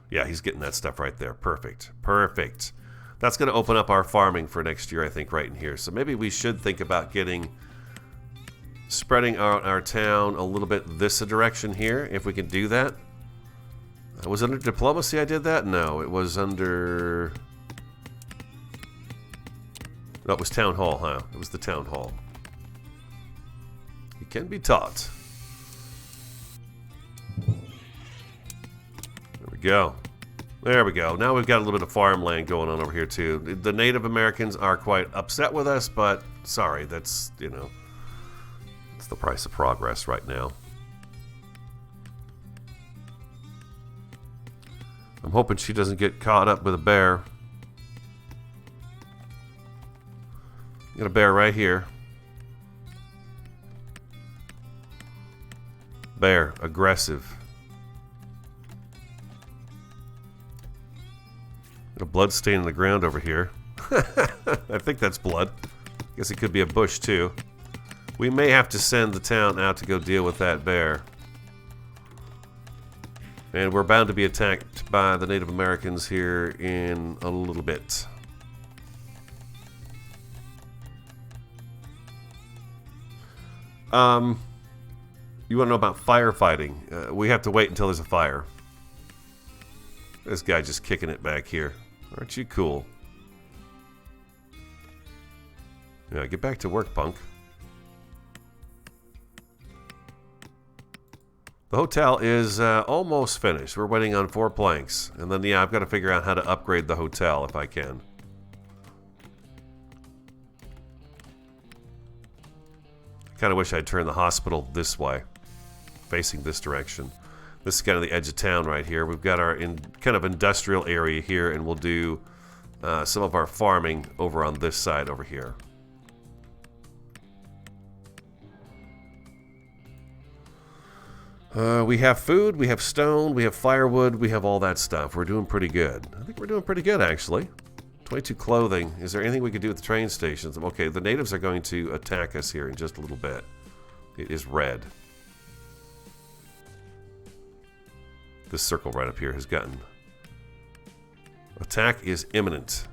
Yeah, he's getting that stuff right there. Perfect. Perfect. That's going to open up our farming for next year, I think, right in here. So maybe we should think about spreading out our town a little bit this direction here, if we can do that. Was it under diplomacy I did that? No, it was under... No, it was town hall, huh? It was the town hall. It can be taught. There we go. There we go. Now we've got a little bit of farmland going on over here, too. The Native Americans are quite upset with us, but sorry, that's, you know, it's the price of progress right now. I'm hoping she doesn't get caught up with a bear. Got a bear right here. Bear, aggressive. A blood stain on the ground over here. I think that's blood. Guess it could be a bush too. We may have to send the town out to go deal with that bear. And we're bound to be attacked by the Native Americans here in a little bit. You want to know about firefighting? We have to wait until there's a fire. This guy just kicking it back here. Aren't you cool? Yeah, get back to work, punk. The hotel is almost finished. We're waiting on 4 planks. And then, yeah, I've got to figure out how to upgrade the hotel if I can. I kind of wish I'd turn the hospital this way, facing this direction. This is kind of the edge of town right here. We've got our kind of industrial area here, and we'll do some of our farming over on this side over here. We have food, we have stone, we have firewood, we have all that stuff. We're doing pretty good. I think we're doing pretty good, actually. 22 clothing. Is there anything we could do at the train stations? Okay, the natives are going to attack us here in just a little bit. It is red. This circle right up here has gotten... Attack is imminent.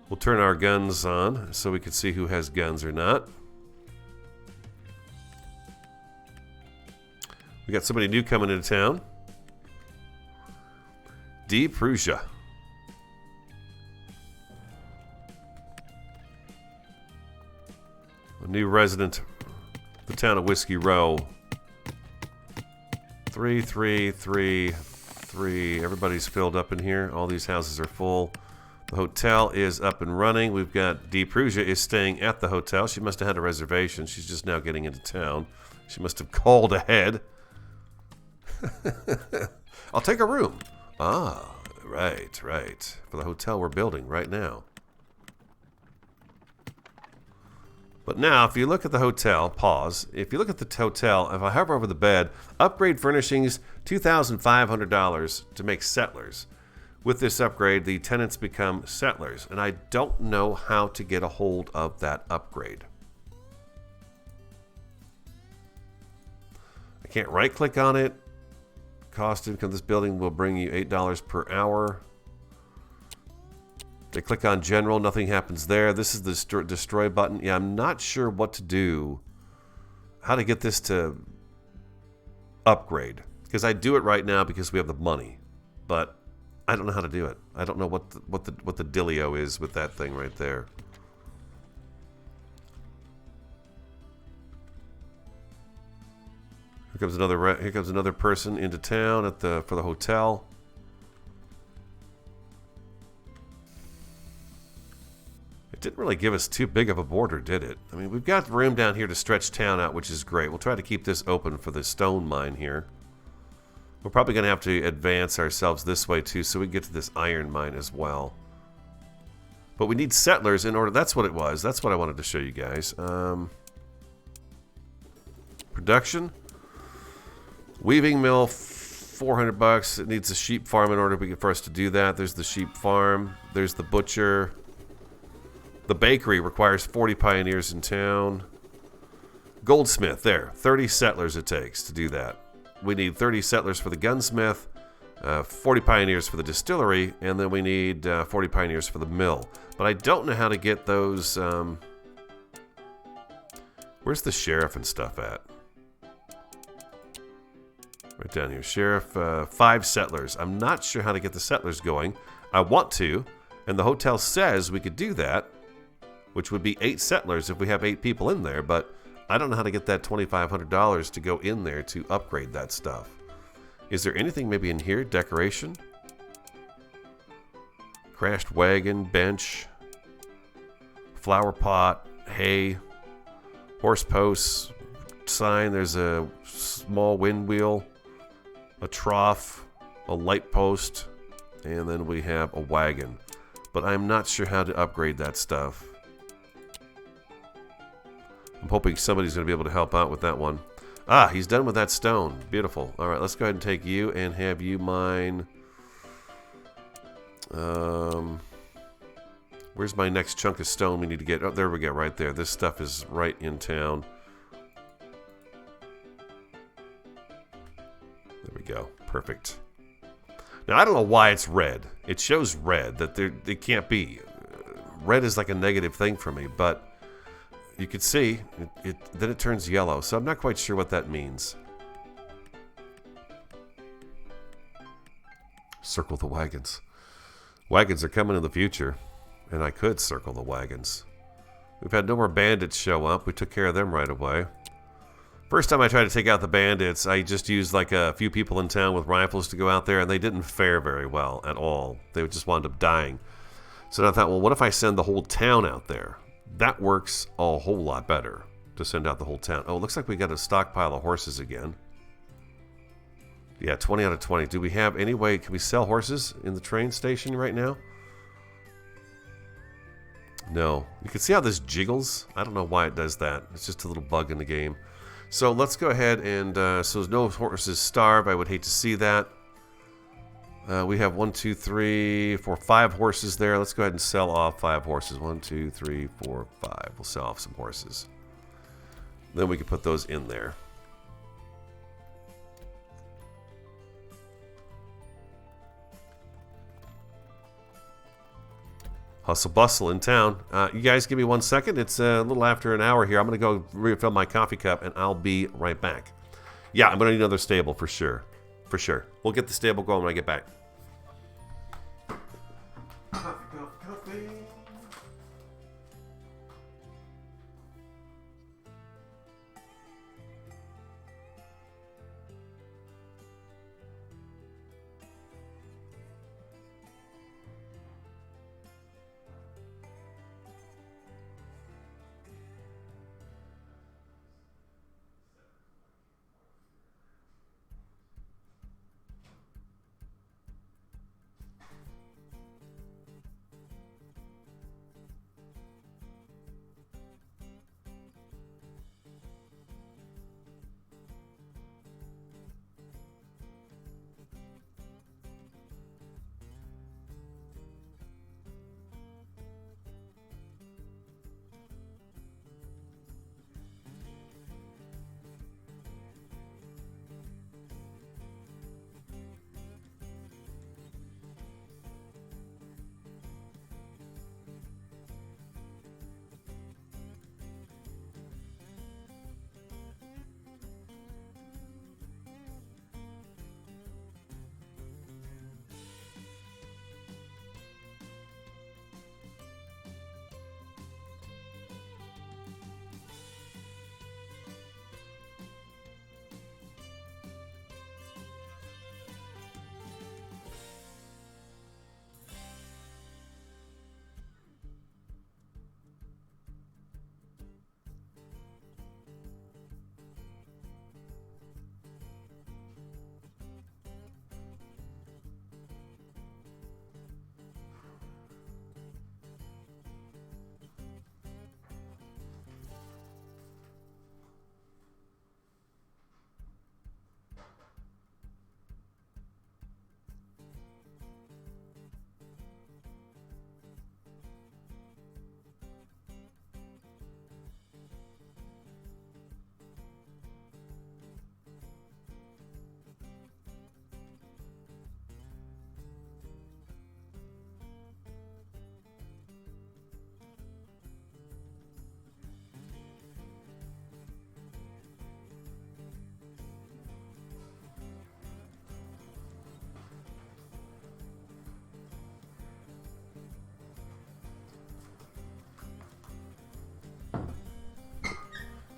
We'll turn our guns on so we can see who has guns or not. We got somebody new coming into town. Depraved. A new resident, the town of Whiskey Row. 3. Everybody's filled up in here. All these houses are full. The hotel is up and running. We've got Depraved is staying at the hotel. She must have had a reservation. She's just now getting into town. She must have called ahead. I'll take a room. Ah, right. For the hotel we're building right now. But now, if you look at the hotel, pause. If you look at the hotel, if I hover over the bed, upgrade furnishings, $2,500 to make settlers. With this upgrade, the tenants become settlers, and I don't know how to get a hold of that upgrade. I can't right-click on it. Cost income of this building will bring you $8 per hour. They click on general, nothing happens there. This is the destroy button. Yeah, I'm not sure what to do. How to get this to upgrade. Because I do it right now because we have the money. But I don't know how to do it. I don't know what the dealio is with that thing right there. Here comes another person into town for the hotel. It didn't really give us too big of a border, did it? I mean, we've got room down here to stretch town out, which is great. We'll try to keep this open for the stone mine here. We're probably going to have to advance ourselves this way too, so we can get to this iron mine as well. But we need settlers in order. That's what it was. That's what I wanted to show you guys. Production. Weaving mill, $400. It needs a sheep farm in order for us to do that. There's the sheep farm. There's the butcher. The bakery requires 40 pioneers in town. Goldsmith, there. 30 settlers it takes to do that. We need 30 settlers for the gunsmith, 40 pioneers for the distillery, and then we need 40 pioneers for the mill. But I don't know how to get those... Where's the sheriff and stuff at? Right down here. Sheriff, 5 settlers. I'm not sure how to get the settlers going. I want to, and the hotel says we could do that, which would be 8 settlers if we have 8 people in there, but I don't know how to get that $2,500 to go in there to upgrade that stuff. Is there anything maybe in here? Decoration? Crashed wagon, bench, flower pot, hay, horse posts, sign. There's a small wind wheel, a trough, a light post, and then we have a wagon. But I'm not sure how to upgrade that stuff. I'm hoping somebody's going to be able to help out with that one. Ah, he's done with that stone. Beautiful. All right, let's go ahead and take you and have you mine. Where's my next chunk of stone we need to get? Oh, there we go, right there. This stuff is right in town. There we go. Perfect. Now, I don't know why it's red. It shows red, that it can't be red is like a negative thing for me, but you can see then it turns yellow, so I'm not quite sure what that means. Circle the wagons. Wagons are coming in the future, and I could circle the wagons. We've had no more bandits show up. We took care of them right away. First time I tried to take out the bandits, I just used like a few people in town with rifles to go out there, and they didn't fare very well at all. They just wound up dying. So I thought, well, what if I send the whole town out there? That works a whole lot better, to send out the whole town. Oh, it looks like we got a stockpile of horses again. Yeah, 20 out of 20. Do we have any way, can we sell horses in the train station right now? No. You can see how this jiggles. I don't know why it does that. It's just a little bug in the game. So let's go ahead and, so no horses starve. I would hate to see that. We have 1, 2, 3, 4, 5 horses there. Let's go ahead and sell off 5 horses. 1, 2, 3, 4, 5. We'll sell off some horses. Then we can put those in there. Hustle bustle in town. You guys give me 1 second. It's a little after an hour here. I'm going to go refill my coffee cup, and I'll be right back. Yeah, I'm going to need another stable for sure. For sure. We'll get the stable going when I get back. Coffee.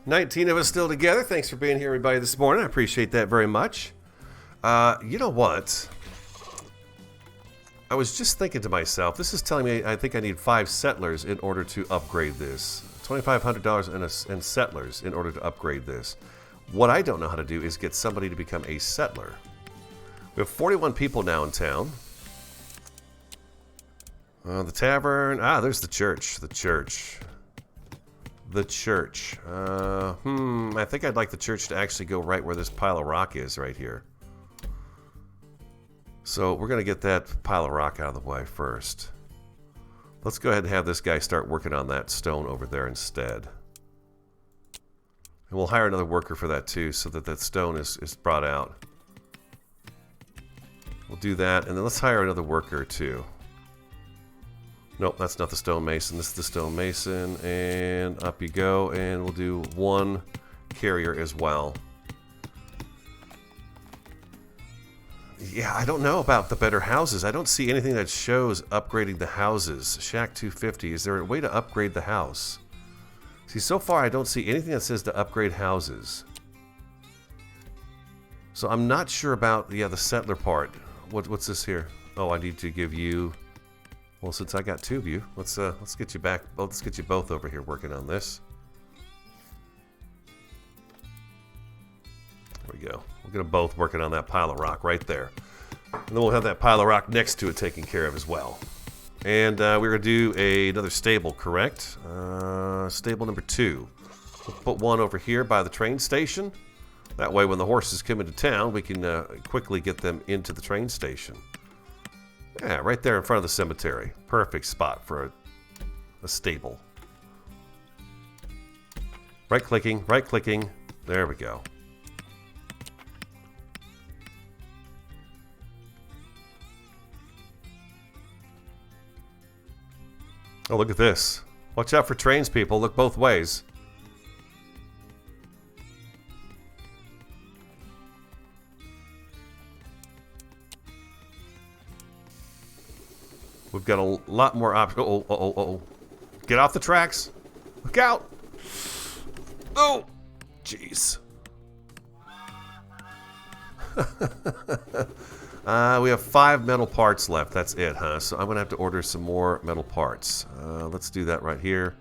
"19 of us still together. Thanks for being here, everybody, this morning. I appreciate that very much. You know what? I was just thinking to myself, this is telling me I think I need 5 settlers in order to upgrade this. $2,500 and settlers in order to upgrade this. What I don't know how to do is get somebody to become a settler. We have 41 people now in town. The tavern. Ah, there's the church. The church. I think I'd like the church to actually go right where this pile of rock is right here. So we're going to get that pile of rock out of the way first. Let's go ahead and have this guy start working on that stone over there instead. And we'll hire another worker for that too, so that that stone is brought out. We'll do that, and then let's hire another worker too. Nope, that's not the stonemason. This is the stonemason. And up you go. And we'll do one carrier as well. Yeah, I don't know about the better houses. I don't see anything that shows upgrading the houses. Shack 250. Is there a way to upgrade the house? See, so far I don't see anything that says to upgrade houses. So I'm not sure about, yeah, the settler part. What's this here? Oh, I need to give you... Well, since I got two of you, let's get you back. Let's get you both over here working on this. There we go. We'll get them both working on that pile of rock right there. And then we'll have that pile of rock next to it taken care of as well. And we're going to do another stable, correct? Stable number 2. We'll put one over here by the train station. That way when the horses come into town, we can quickly get them into the train station. Yeah, right there in front of the cemetery. Perfect spot for a stable. Right-clicking, right-clicking. There we go. Oh, look at this. Watch out for trains, people. Look both ways. We've got a lot more options. Oh. Get off the tracks. Look out. Oh, jeez. We have 5 metal parts left. That's it, huh? So I'm going to have to order some more metal parts. Let's do that right here.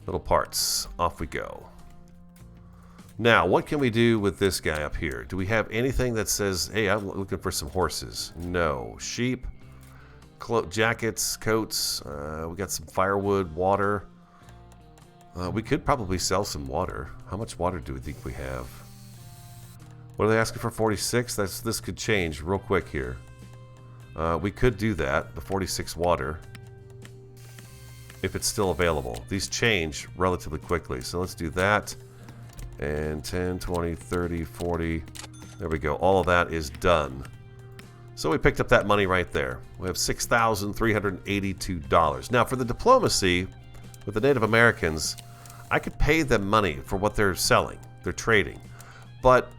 Metal parts. Off we go. Now, what can we do with this guy up here? Do we have anything that says, hey, I'm looking for some horses? No. Sheep, jackets, coats. We got some firewood, water. We could probably sell some water. How much water do we think we have? What are they asking for? 46? This could change real quick here. We could do that, the 46 water, if it's still available. These change relatively quickly, so let's do that. And 10, 20, 30, 40. There we go. All of that is done. So we picked up that money right there. We have $6,382. Now, for the diplomacy with the Native Americans, I could pay them money for what they're selling. They're trading. But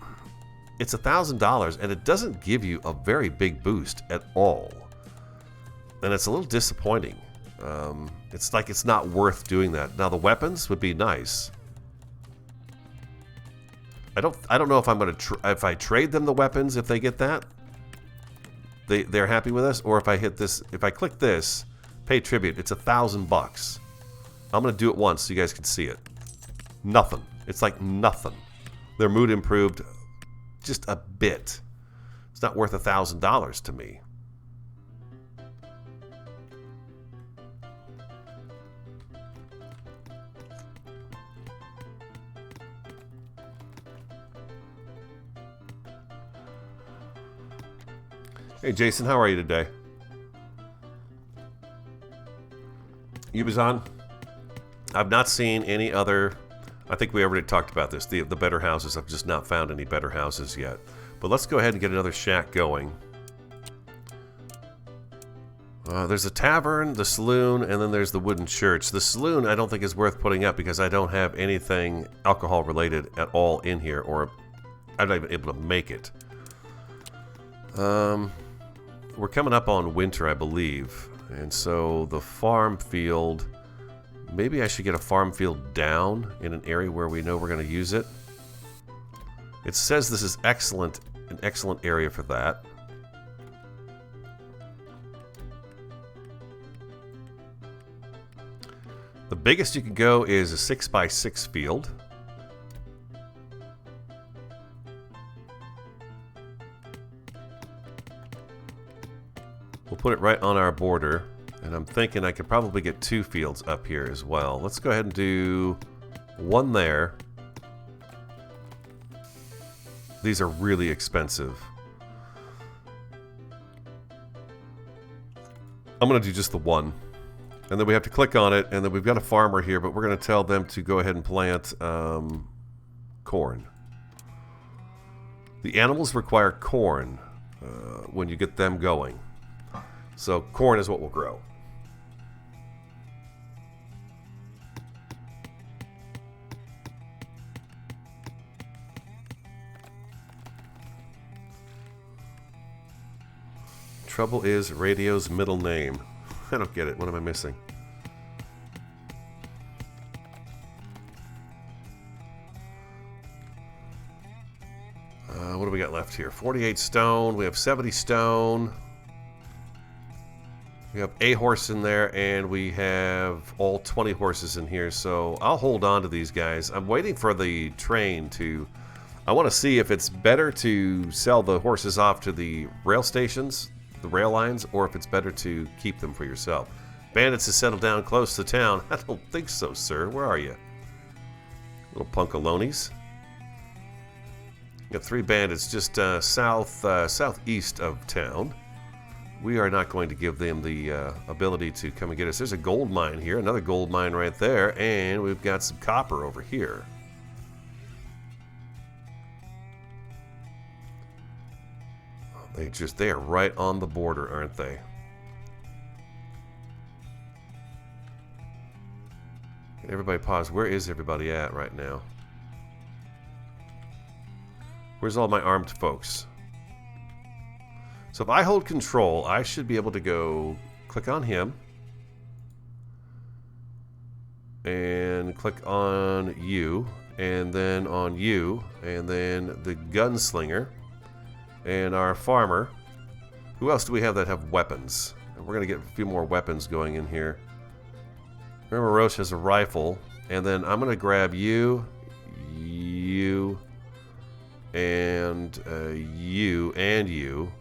it's $1,000, and it doesn't give you a very big boost at all. And it's a little disappointing. It's like it's not worth doing that. Now, the weapons would be nice. I don't know if I'm going to if I trade them the weapons, if they get that, they're happy with us, or if I hit this, if I click this, pay tribute, it's $1,000. I'm going to do it once so you guys can see it. Nothing. It's like nothing. Their mood improved just a bit. It's not worth $1,000 to me. Hey Jason, how are you today? Ubazon, I've not seen any other. I think we already talked about this. The better houses. I've just not found any better houses yet. But let's go ahead and get another shack going. There's a tavern, the saloon, and then there's the wooden church. The saloon I don't think is worth putting up because I don't have anything alcohol related at all in here, or I'm not even able to make it. We're coming up on winter, I believe, and so the farm field, maybe I should get a farm field down in an area where we know we're going to use it. It says this is excellent, an excellent area for that. The biggest you can go is a 6x6 field. We'll put it right on our border, and I'm thinking I could probably get 2 fields up here as well. Let's go ahead and do 1 there. These are really expensive. I'm going to do just the 1. And then we have to click on it, and then we've got a farmer here, but we're going to tell them to go ahead and plant corn. The animals require corn when you get them going. So corn is what will grow. Trouble is radio's middle name. I don't get it. What am I missing? What do we got left here? 48 stone. We have 70 stone. We have a horse in there, and we have all 20 horses in here. So I'll hold on to these guys. I'm waiting for the train to... I want to see if it's better to sell the horses off to the rail stations, the rail lines, or if it's better to keep them for yourself. Bandits has settled down close to town. I don't think so, sir. Where are you? Little punkalones. Got 3 bandits just southeast of town. We are not going to give them the ability to come and get us. There's a gold mine here, another gold mine right there, and we've got some copper over here. They are right on the border, aren't they? Everybody pause. Where is everybody at right now? Where's all my armed folks? So if I hold control, I should be able to go click on him and click on you, and then on you, and then the gunslinger and our farmer. Who else do we have that have weapons? And we're going to get a few more weapons going in here. Remember, Roche has a rifle, and then I'm going to grab you, you, and you, and you,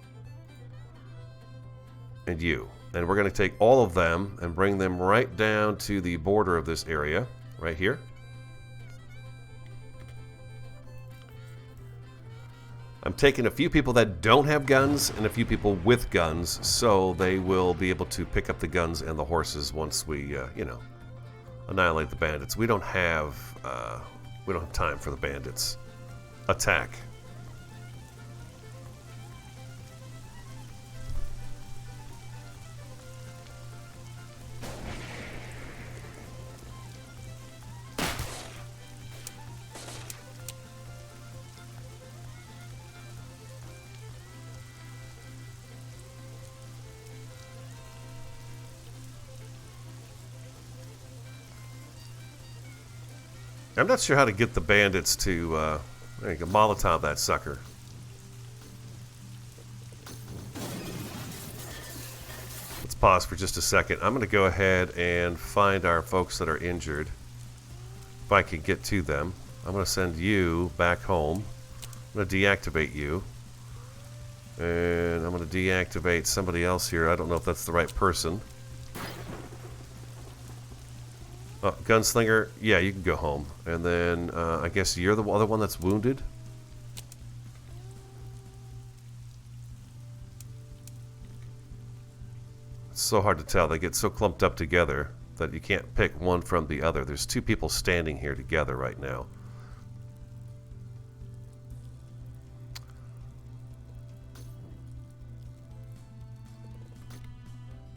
and you. And we're going to take all of them and bring them right down to the border of this area, right here. I'm taking a few people that don't have guns and a few people with guns, so they will be able to pick up the guns and the horses once we, you know, annihilate the bandits. We don't have time for the bandits. Attack. I'm not sure how to get the bandits to there you go, Molotov that sucker. Let's pause for just a second. I'm going to go ahead and find our folks that are injured, if I can get to them. I'm going to send you back home. I'm going to deactivate you, and I'm going to deactivate somebody else here. I don't know if that's the right person. Gunslinger, yeah, you can go home. And then I guess you're the other one that's wounded. It's so hard to tell. They get so clumped up together that you can't pick one from the other. There's 2 people standing here together right now.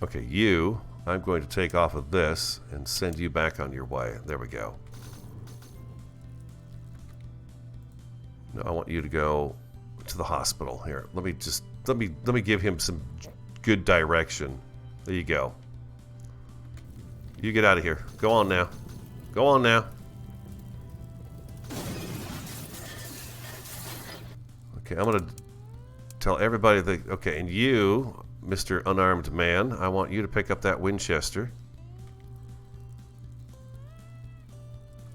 Okay, you... I'm going to take off of this and send you back on your way. There we go. Now I want you to go to the hospital here. Let me give him some good direction. There you go. You get out of here. Go on now. Go on now. Okay, I'm gonna tell everybody that. Okay, and you, Mr. Unarmed Man, I want you to pick up that Winchester.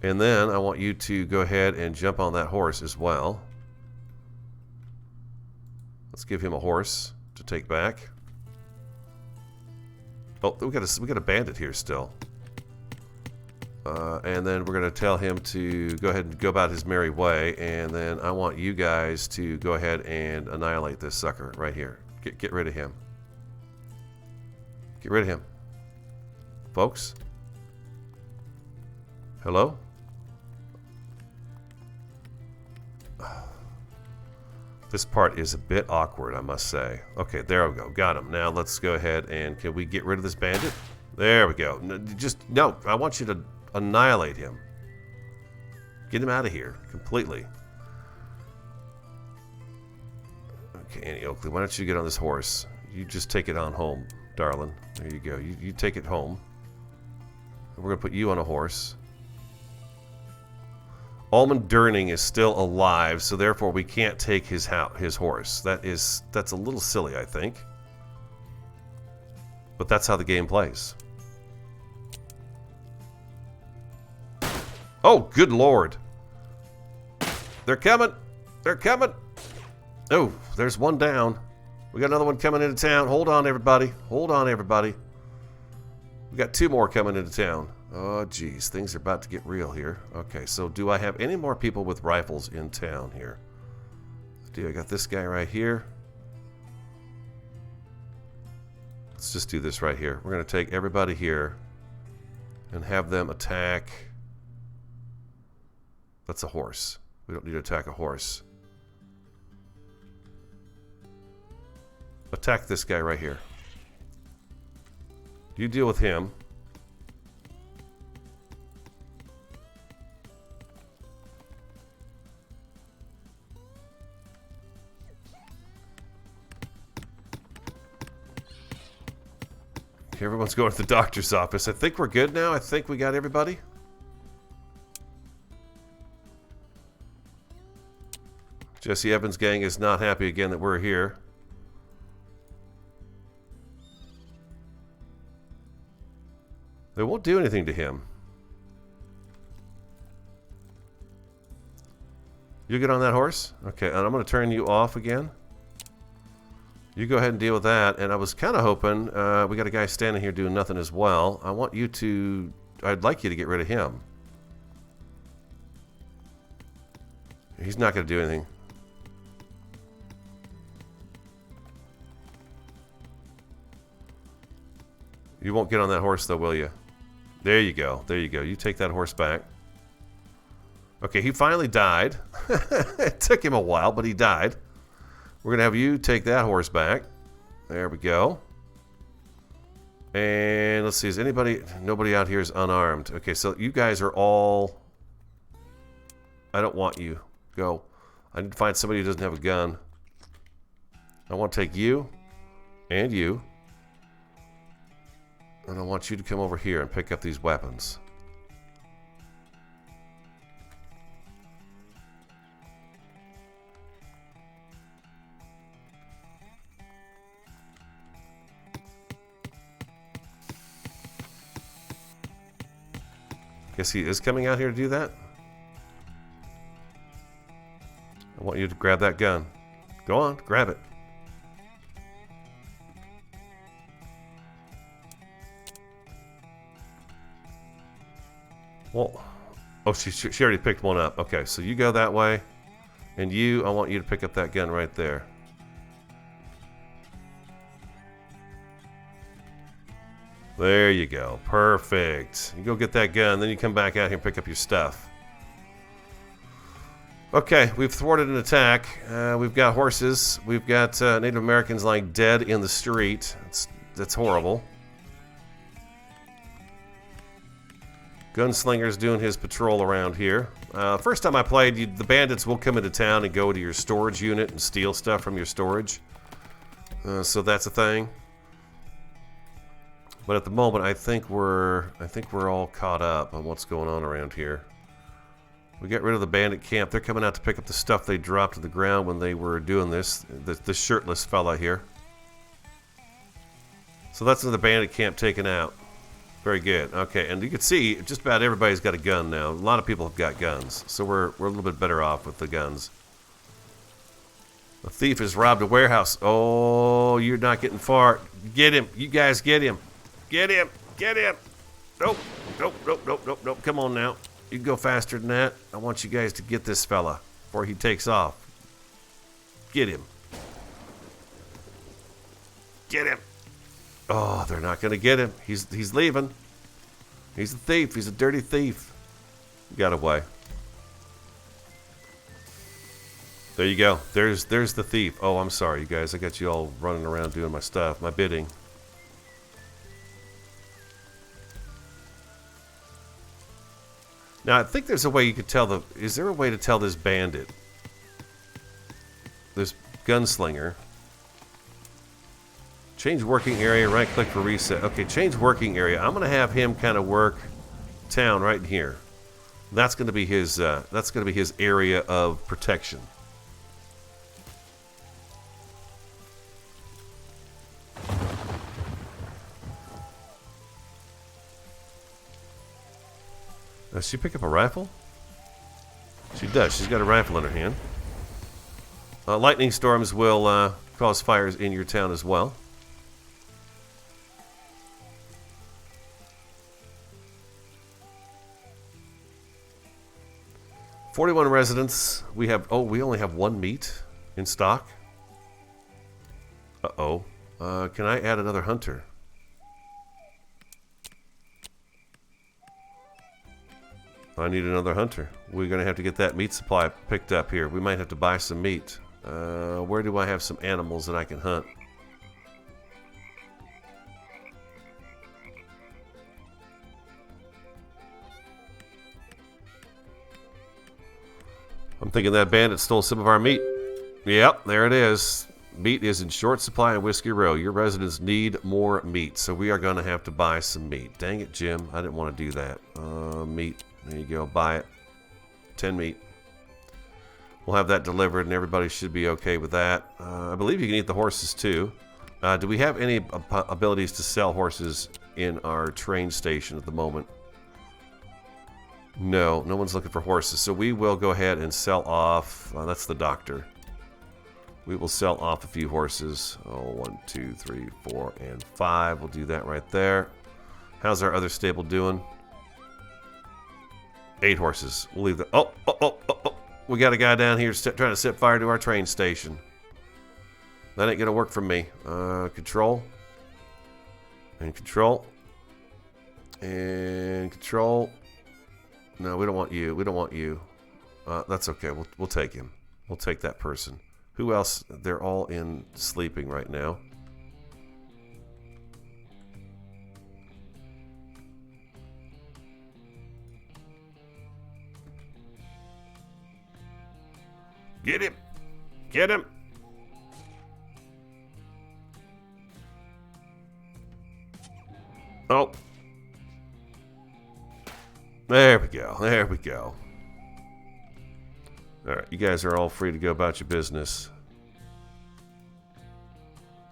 And then I want you to go ahead and jump on that horse as well. Let's give him a horse to take back. Oh, we got a bandit here still. And then we're going to tell him to go ahead and go about his merry way. And then I want you guys to go ahead and annihilate this sucker right here. Get rid of him. Get rid of him. Folks? Hello? This part is a bit awkward, I must say. Okay, there we go. Got him. Now let's go ahead and can we get rid of this bandit? There we go. No, I want you to annihilate him. Get him out of here completely. Okay, Annie Oakley, why don't you get on this horse? You just take it on home, darling. There you go. You take it home. We're going to put you on a horse. Almond Durning is still alive, so therefore we can't take his horse. That's a little silly, I think. But that's how the game plays. Oh, good lord. They're coming. They're coming. Oh, there's one down. We got another one coming into town. Hold on, everybody. Hold on, everybody. We got 2 more coming into town. Oh, geez. Things are about to get real here. Okay, so do I have any more people with rifles in town here? I got this guy right here. Let's just do this right here. We're going to take everybody here and have them attack. That's a horse. We don't need to attack a horse. Attack this guy right here. You deal with him. Okay, everyone's going to the doctor's office. I think we're good now. I think we got everybody. Jesse Evans' gang is not happy again that we're here. They won't do anything to him. You get on that horse? Okay, and I'm going to turn you off again. You go ahead and deal with that. And I was kind of hoping, we got a guy standing here doing nothing as well. I want you to, I'd like you to get rid of him. He's not going to do anything. You won't get on that horse though, will you? There you go. There you go. You take that horse back. Okay, he finally died. It took him a while, but he died. We're going to have you take that horse back. There we go. And let's see, is anybody... Nobody out here is unarmed. Okay, so you guys are all... I don't want you. Go. I need to find somebody who doesn't have a gun. I want to take you and you. And I want you to come over here and pick up these weapons. Guess he is coming out here to do that. I want you to grab that gun. Go on, grab it. Well, oh, she already picked one up. Okay, so you go that way. And you, I want you to pick up that gun right there. There you go. Perfect. You go get that gun, then you come back out here and pick up your stuff. Okay, we've thwarted an attack. We've got horses. We've got Native Americans lying dead in the street. That's horrible. Gunslinger's doing his patrol around here. First time I played, the bandits will come into town and go to your storage unit and steal stuff from your storage. So that's a thing. But at the moment, I think we're all caught up on what's going on around here. We got rid of the bandit camp. They're coming out to pick up the stuff they dropped to the ground when they were doing this. The shirtless fella here. So that's the bandit camp taken out. Very good. Okay, and you can see just about everybody's got a gun now. A lot of people have got guns, so we're a little bit better off with the guns. A thief has robbed a warehouse. Oh, you're not getting far. Get him. You guys get him. Get him. Get him. Nope. Nope, nope, nope, nope, nope. Come on now. You can go faster than that. I want you guys to get this fella before he takes off. Get him. Get him. Oh, they're not going to get him. He's leaving. He's a thief. He's a dirty thief. He got away. There you go. There's the thief. Oh, I'm sorry, you guys. I got you all running around doing my stuff, my bidding. Now, I think there's a way you could tell the... Is there a way to tell this bandit? This gunslinger. Change working area, right-click for reset. Okay, change working area. I'm going to have him kind of work town right in here. That's going to be his area of protection. Does she pick up a rifle? She does. She's got a rifle in her hand. Lightning storms will cause fires in your town as well. "41 residents. We have... Oh, we only have 1 meat in stock. Uh-oh. Can I add another hunter? I need another hunter. We're going to have to get that meat supply picked up here. We might have to buy some meat. Where do I have some animals that I can hunt? I'm thinking that bandit stole some of our meat. Yep, there it is. Meat is in short supply in Whiskey Row. Your residents need more meat, so we are going to have to buy some meat. Dang it, Jim. I didn't want to do that. Meat. There you go. Buy it. 10 meat. We'll have that delivered, and everybody should be okay with that. I believe you can eat the horses, too. Do we have any abilities to sell horses in our train station at the moment? No, no one's looking for horses. So we will go ahead and sell off. That's the doctor. We will sell off a few horses. Oh, 1, 2, 3, 4, and 5. We'll do that right there. How's our other stable doing? 8 horses. We'll leave that. Oh. We got a guy down here trying to set fire to our train station. That ain't gonna work for me. Control. And control. And control. No, we don't want you. We don't want you. That's okay. We'll take him. We'll take that person. Who else? They're all in sleeping right now. Get him! Get him! Oh. There we go. There we go. Alright, you guys are all free to go about your business.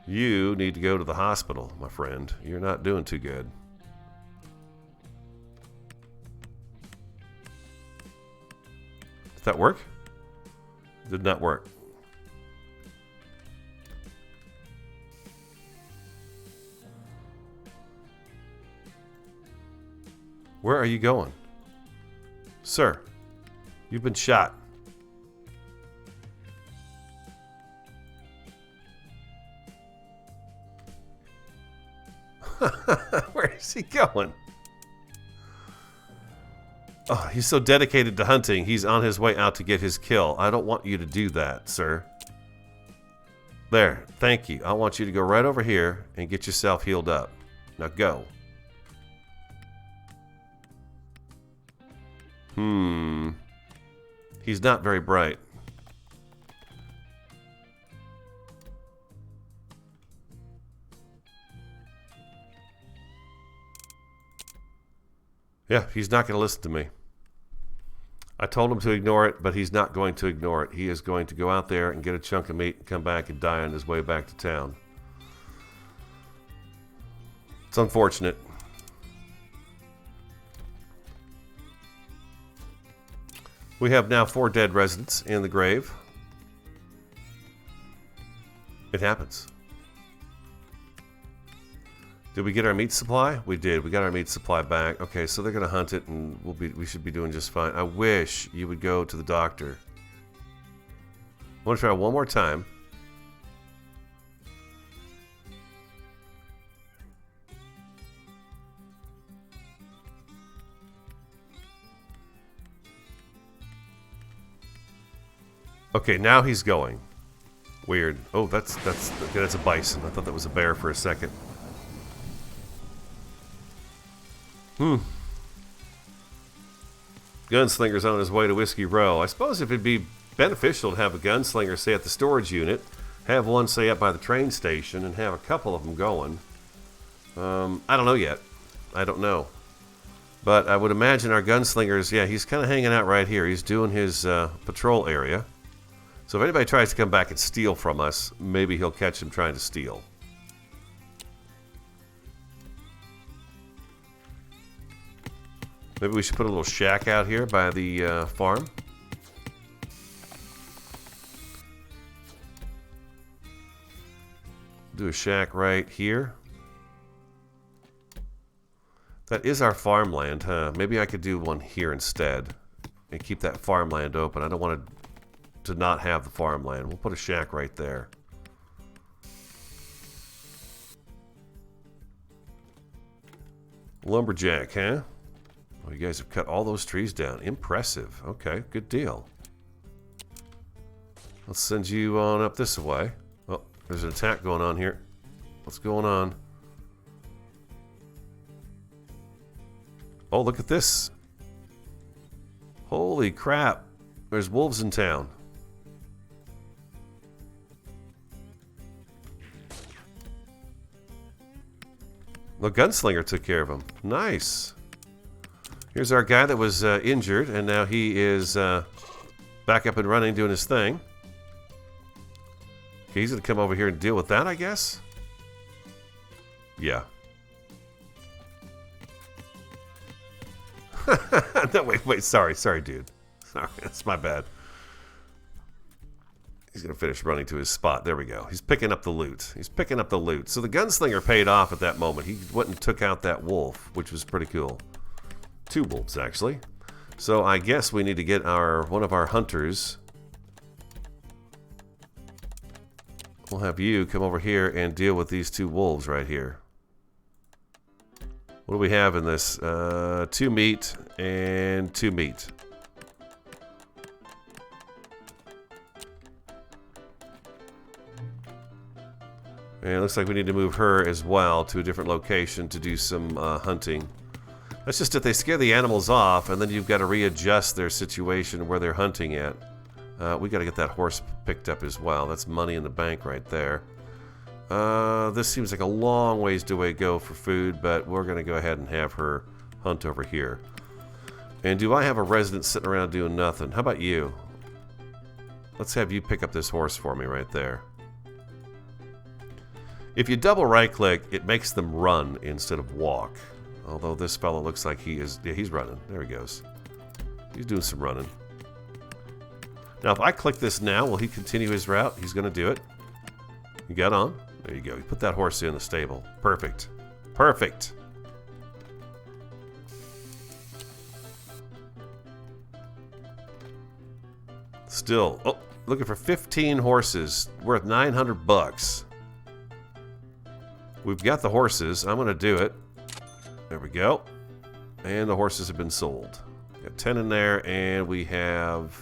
You need to go to the hospital, my friend. You're not doing too good. Did that work? Did not work. Where are you going? Sir, you've been shot. Where is he going? Oh, he's so dedicated to hunting, he's on his way out to get his kill. I don't want you to do that, sir. There, thank you. I want you to go right over here and get yourself healed up. Now go. He's not very bright. Yeah, he's not going to listen to me. I told him to ignore it, but he's not going to ignore it. He is going to go out there and get a chunk of meat and come back and die on his way back to town. It's unfortunate. We have now 4 dead residents in the grave. It happens. Did we get our meat supply? We did. We got our meat supply back. Okay, so they're going to hunt it, and we should be doing just fine. I wish you would go to the doctor. I want to try one more time. Okay, now he's going. Weird. Oh, that's a bison. I thought that was a bear for a second. Gunslinger's on his way to Whiskey Row. I suppose if it'd be beneficial to have a gunslinger, say, at the storage unit, have one, say, up by the train station, and have a couple of them going. I don't know yet. I don't know. But I would imagine our gunslingers, yeah, he's kind of hanging out right here. He's doing his patrol area. So if anybody tries to come back and steal from us, maybe he'll catch him trying to steal. Maybe we should put a little shack out here by the farm. Do a shack right here. That is our farmland, huh? Maybe I could do one here instead and keep that farmland open. I don't want to not have the farmland. We'll put a shack right there. Lumberjack, huh? Oh, you guys have cut all those trees down. Impressive. Okay, good deal. Let's send you on up this way. Oh, there's an attack going on here. What's going on? Oh, look at this. Holy crap. There's wolves in town. The gunslinger took care of him. Nice. Here's our guy that was injured, and now he is back up and running, doing his thing. Okay, he's going to come over here and deal with that, I guess? Yeah. No, wait, sorry, dude. Sorry, that's my bad. He's going to finish running to his spot. There we go. He's picking up the loot. So the gunslinger paid off at that moment. He went and took out that wolf, which was pretty cool. 2 wolves, actually. So I guess we need to get one of our hunters. We'll have you come over here and deal with these 2 wolves right here. What do we have in this? 2 meat and 2 meat. And it looks like we need to move her as well to a different location to do some hunting. That's just if they scare the animals off, and then you've got to readjust their situation where they're hunting at. We got to get that horse picked up as well. That's money in the bank right there. This seems like a long ways to go for food, but we're going to go ahead and have her hunt over here. And do I have a resident sitting around doing nothing? How about you? Let's have you pick up this horse for me right there. If you double right click, it makes them run instead of walk. Although this fellow looks like he is, yeah, he's running. There he goes. He's doing some running. Now if I click this now, will he continue his route? He's going to do it. You got on. There you go. You put that horse in the stable. Perfect. Perfect. Still, oh, looking for 15 horses worth 900 bucks. We've got the horses. I'm going to do it. There we go. And the horses have been sold. Got 10 in there, and we have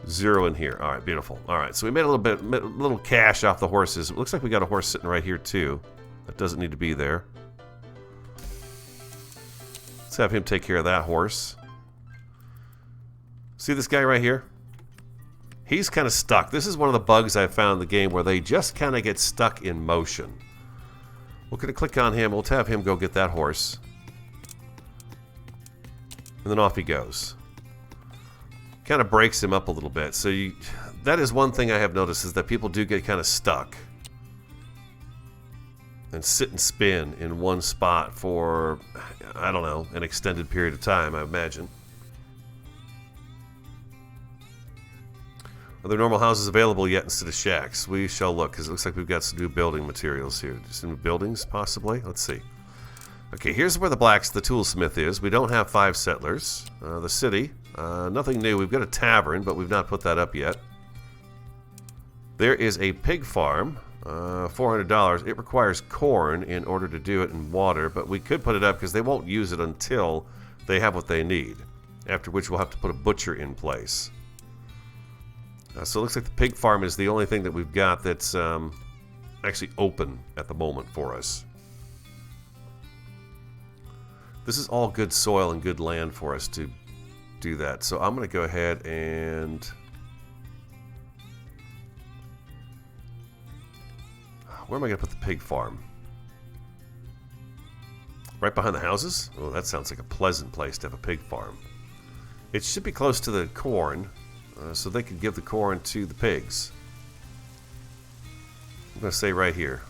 0 in here. All right, beautiful. All right, so we made a little cash off the horses. It looks like we got a horse sitting right here too. That doesn't need to be there. Let's have him take care of that horse. See this guy right here? He's kind of stuck. This is one of the bugs I've found in the game where they just kind of get stuck in motion. We're going to click on him. We'll have him go get that horse. And then off he goes. Kind of breaks him up a little bit. So that is one thing I have noticed, is that people do get kind of stuck and sit and spin in one spot for, I don't know, an extended period of time, I imagine. Are there normal houses available yet instead of shacks? We shall look, because it looks like we've got some new building materials here. Some new buildings, possibly? Let's see. Okay, here's where the toolsmith is. We don't have 5 settlers. The city, nothing new. We've got a tavern, but we've not put that up yet. There is a pig farm, $400. It requires corn in order to do it, and water, but we could put it up because they won't use it until they have what they need, after which we'll have to put a butcher in place. So it looks like the pig farm is the only thing that we've got that's actually open at the moment for us. This is all good soil and good land for us to do that. So I'm going to go ahead and... Where am I going to put the pig farm? Right behind the houses? Oh, that sounds like a pleasant place to have a pig farm. It should be close to the corn, so they can give the corn to the pigs. I'm going to say right here.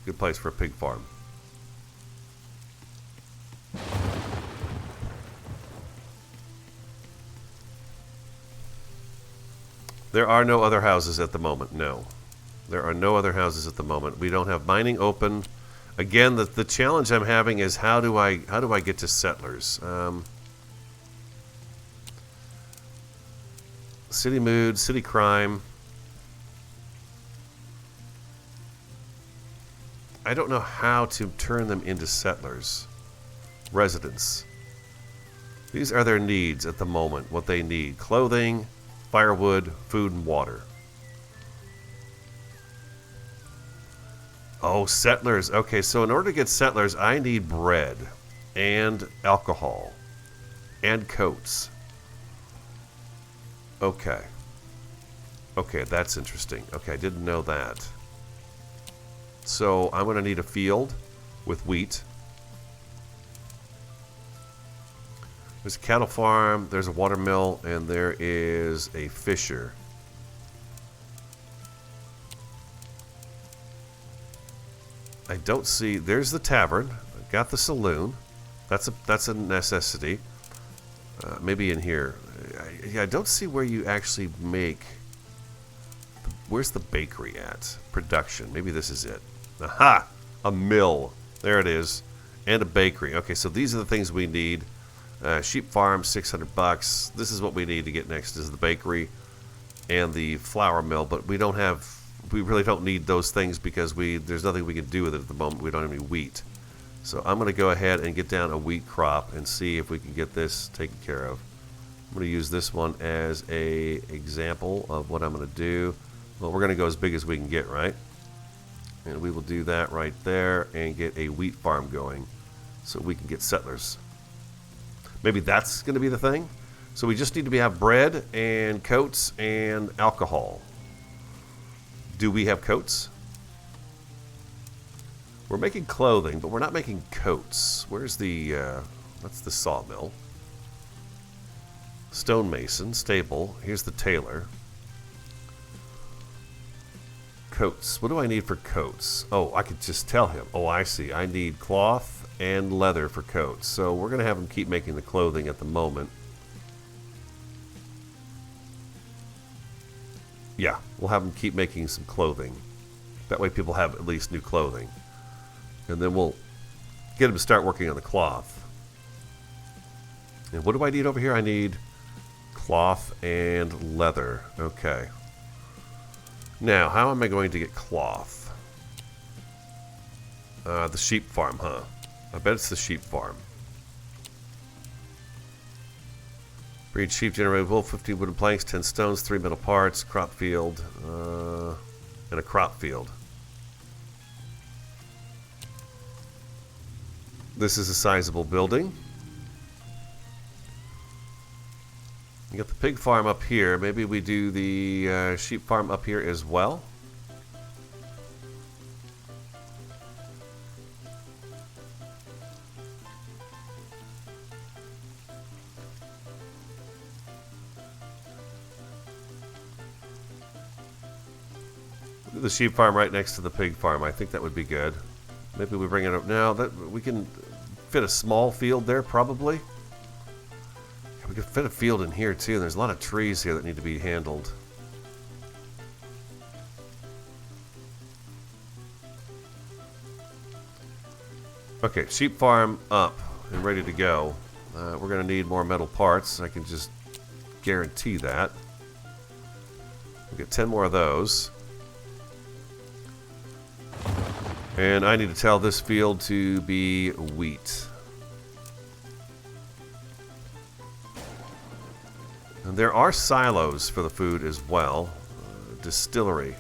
Good place for a pig farm. There are no other houses at the moment, no. There are no other houses at the moment. We don't have mining open. Again, the challenge I'm having is how do I get to settlers? City mood, city crime. I don't know how to turn them into settlers. Residents. These are their needs at the moment, what they need. Clothing, firewood, food, and water. Oh, settlers. Okay, so in order to get settlers, I need bread and alcohol and coats. Okay. Okay, that's interesting. Okay, I didn't know that. So I'm going to need a field with wheat. There's a cattle farm, there's a water mill, and there is a fisher. I don't see... There's the tavern. I've got the saloon. That's a necessity. Maybe in here. I don't see where you actually make... Where's the bakery at? Production. Maybe this is it. Aha! A mill. There it is. And a bakery. Okay, so these are the things we need. Sheep farm, $600. This is what we need to get next is the bakery and the flour mill. But we don't have... We really don't need those things because there's nothing we can do with it at the moment. We don't have any wheat. So I'm going to go ahead and get down a wheat crop and see if we can get this taken care of. I'm going to use this one as a example of what I'm going to do. Well, we're going to go as big as we can get, right? And we will do that right there and get a wheat farm going so we can get settlers. Maybe that's going to be the thing. So we just need to have bread and coats and alcohol. Do we have coats? We're making clothing, but we're not making coats. Where's the, that's the sawmill. Stonemason, stable. Here's the tailor. Coats. What do I need for coats? Oh, I could just tell him. Oh, I see. I need cloth and leather for coats. So we're going to have him keep making the clothing at the moment. Yeah, we'll have him keep making some clothing. That way people have at least new clothing. And then we'll get him to start working on the cloth. And what do I need over here? I need cloth and leather. Okay. Now, how am I going to get cloth? The sheep farm, huh? I bet it's the sheep farm. Breed sheep, generate wool, 15 wooden planks, 10 stones, 3 metal parts, crop field, and a crop field. This is a sizable building. You got the pig farm up here. Maybe we do the sheep farm up here as well. The sheep farm right next to the pig farm. I think that would be good. Maybe we bring it up now. That we can fit a small field there, probably. We could fit a field in here too. There's a lot of trees here that need to be handled. Okay, sheep farm up and ready to go. We're going to need more metal parts. I can just guarantee that. We'll get 10 more of those. And I need to tell this field to be wheat. And there are silos for the food as well. Distillery.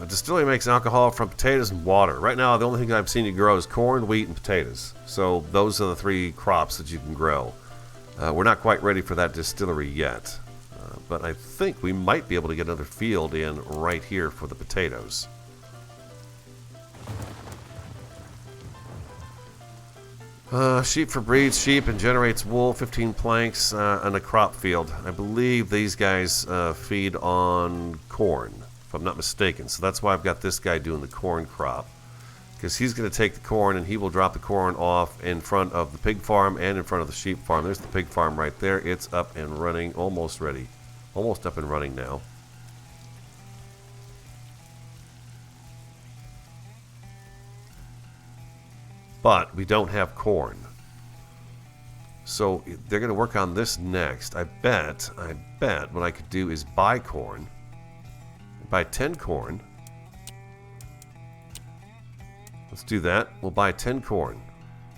Distillery makes alcohol from potatoes and water. Right now, the only thing I've seen you grow is corn, wheat, and potatoes. So those are the 3 crops that you can grow. We're not quite ready for that distillery yet. But I think we might be able to get another field in right here for the potatoes. Sheep for breeds sheep and generates wool, 15 planks, and a crop field. I believe these guys feed on corn, if I'm not mistaken. So that's why I've got this guy doing the corn crop. Because he's going to take the corn and he will drop the corn off in front of the pig farm and in front of the sheep farm. There's the pig farm right there. It's up and running, almost ready. Almost up and running now. But we don't have corn. So they're going to work on this next. I bet what I could do is buy corn. Buy 10 corn. Let's do that. We'll buy 10 corn.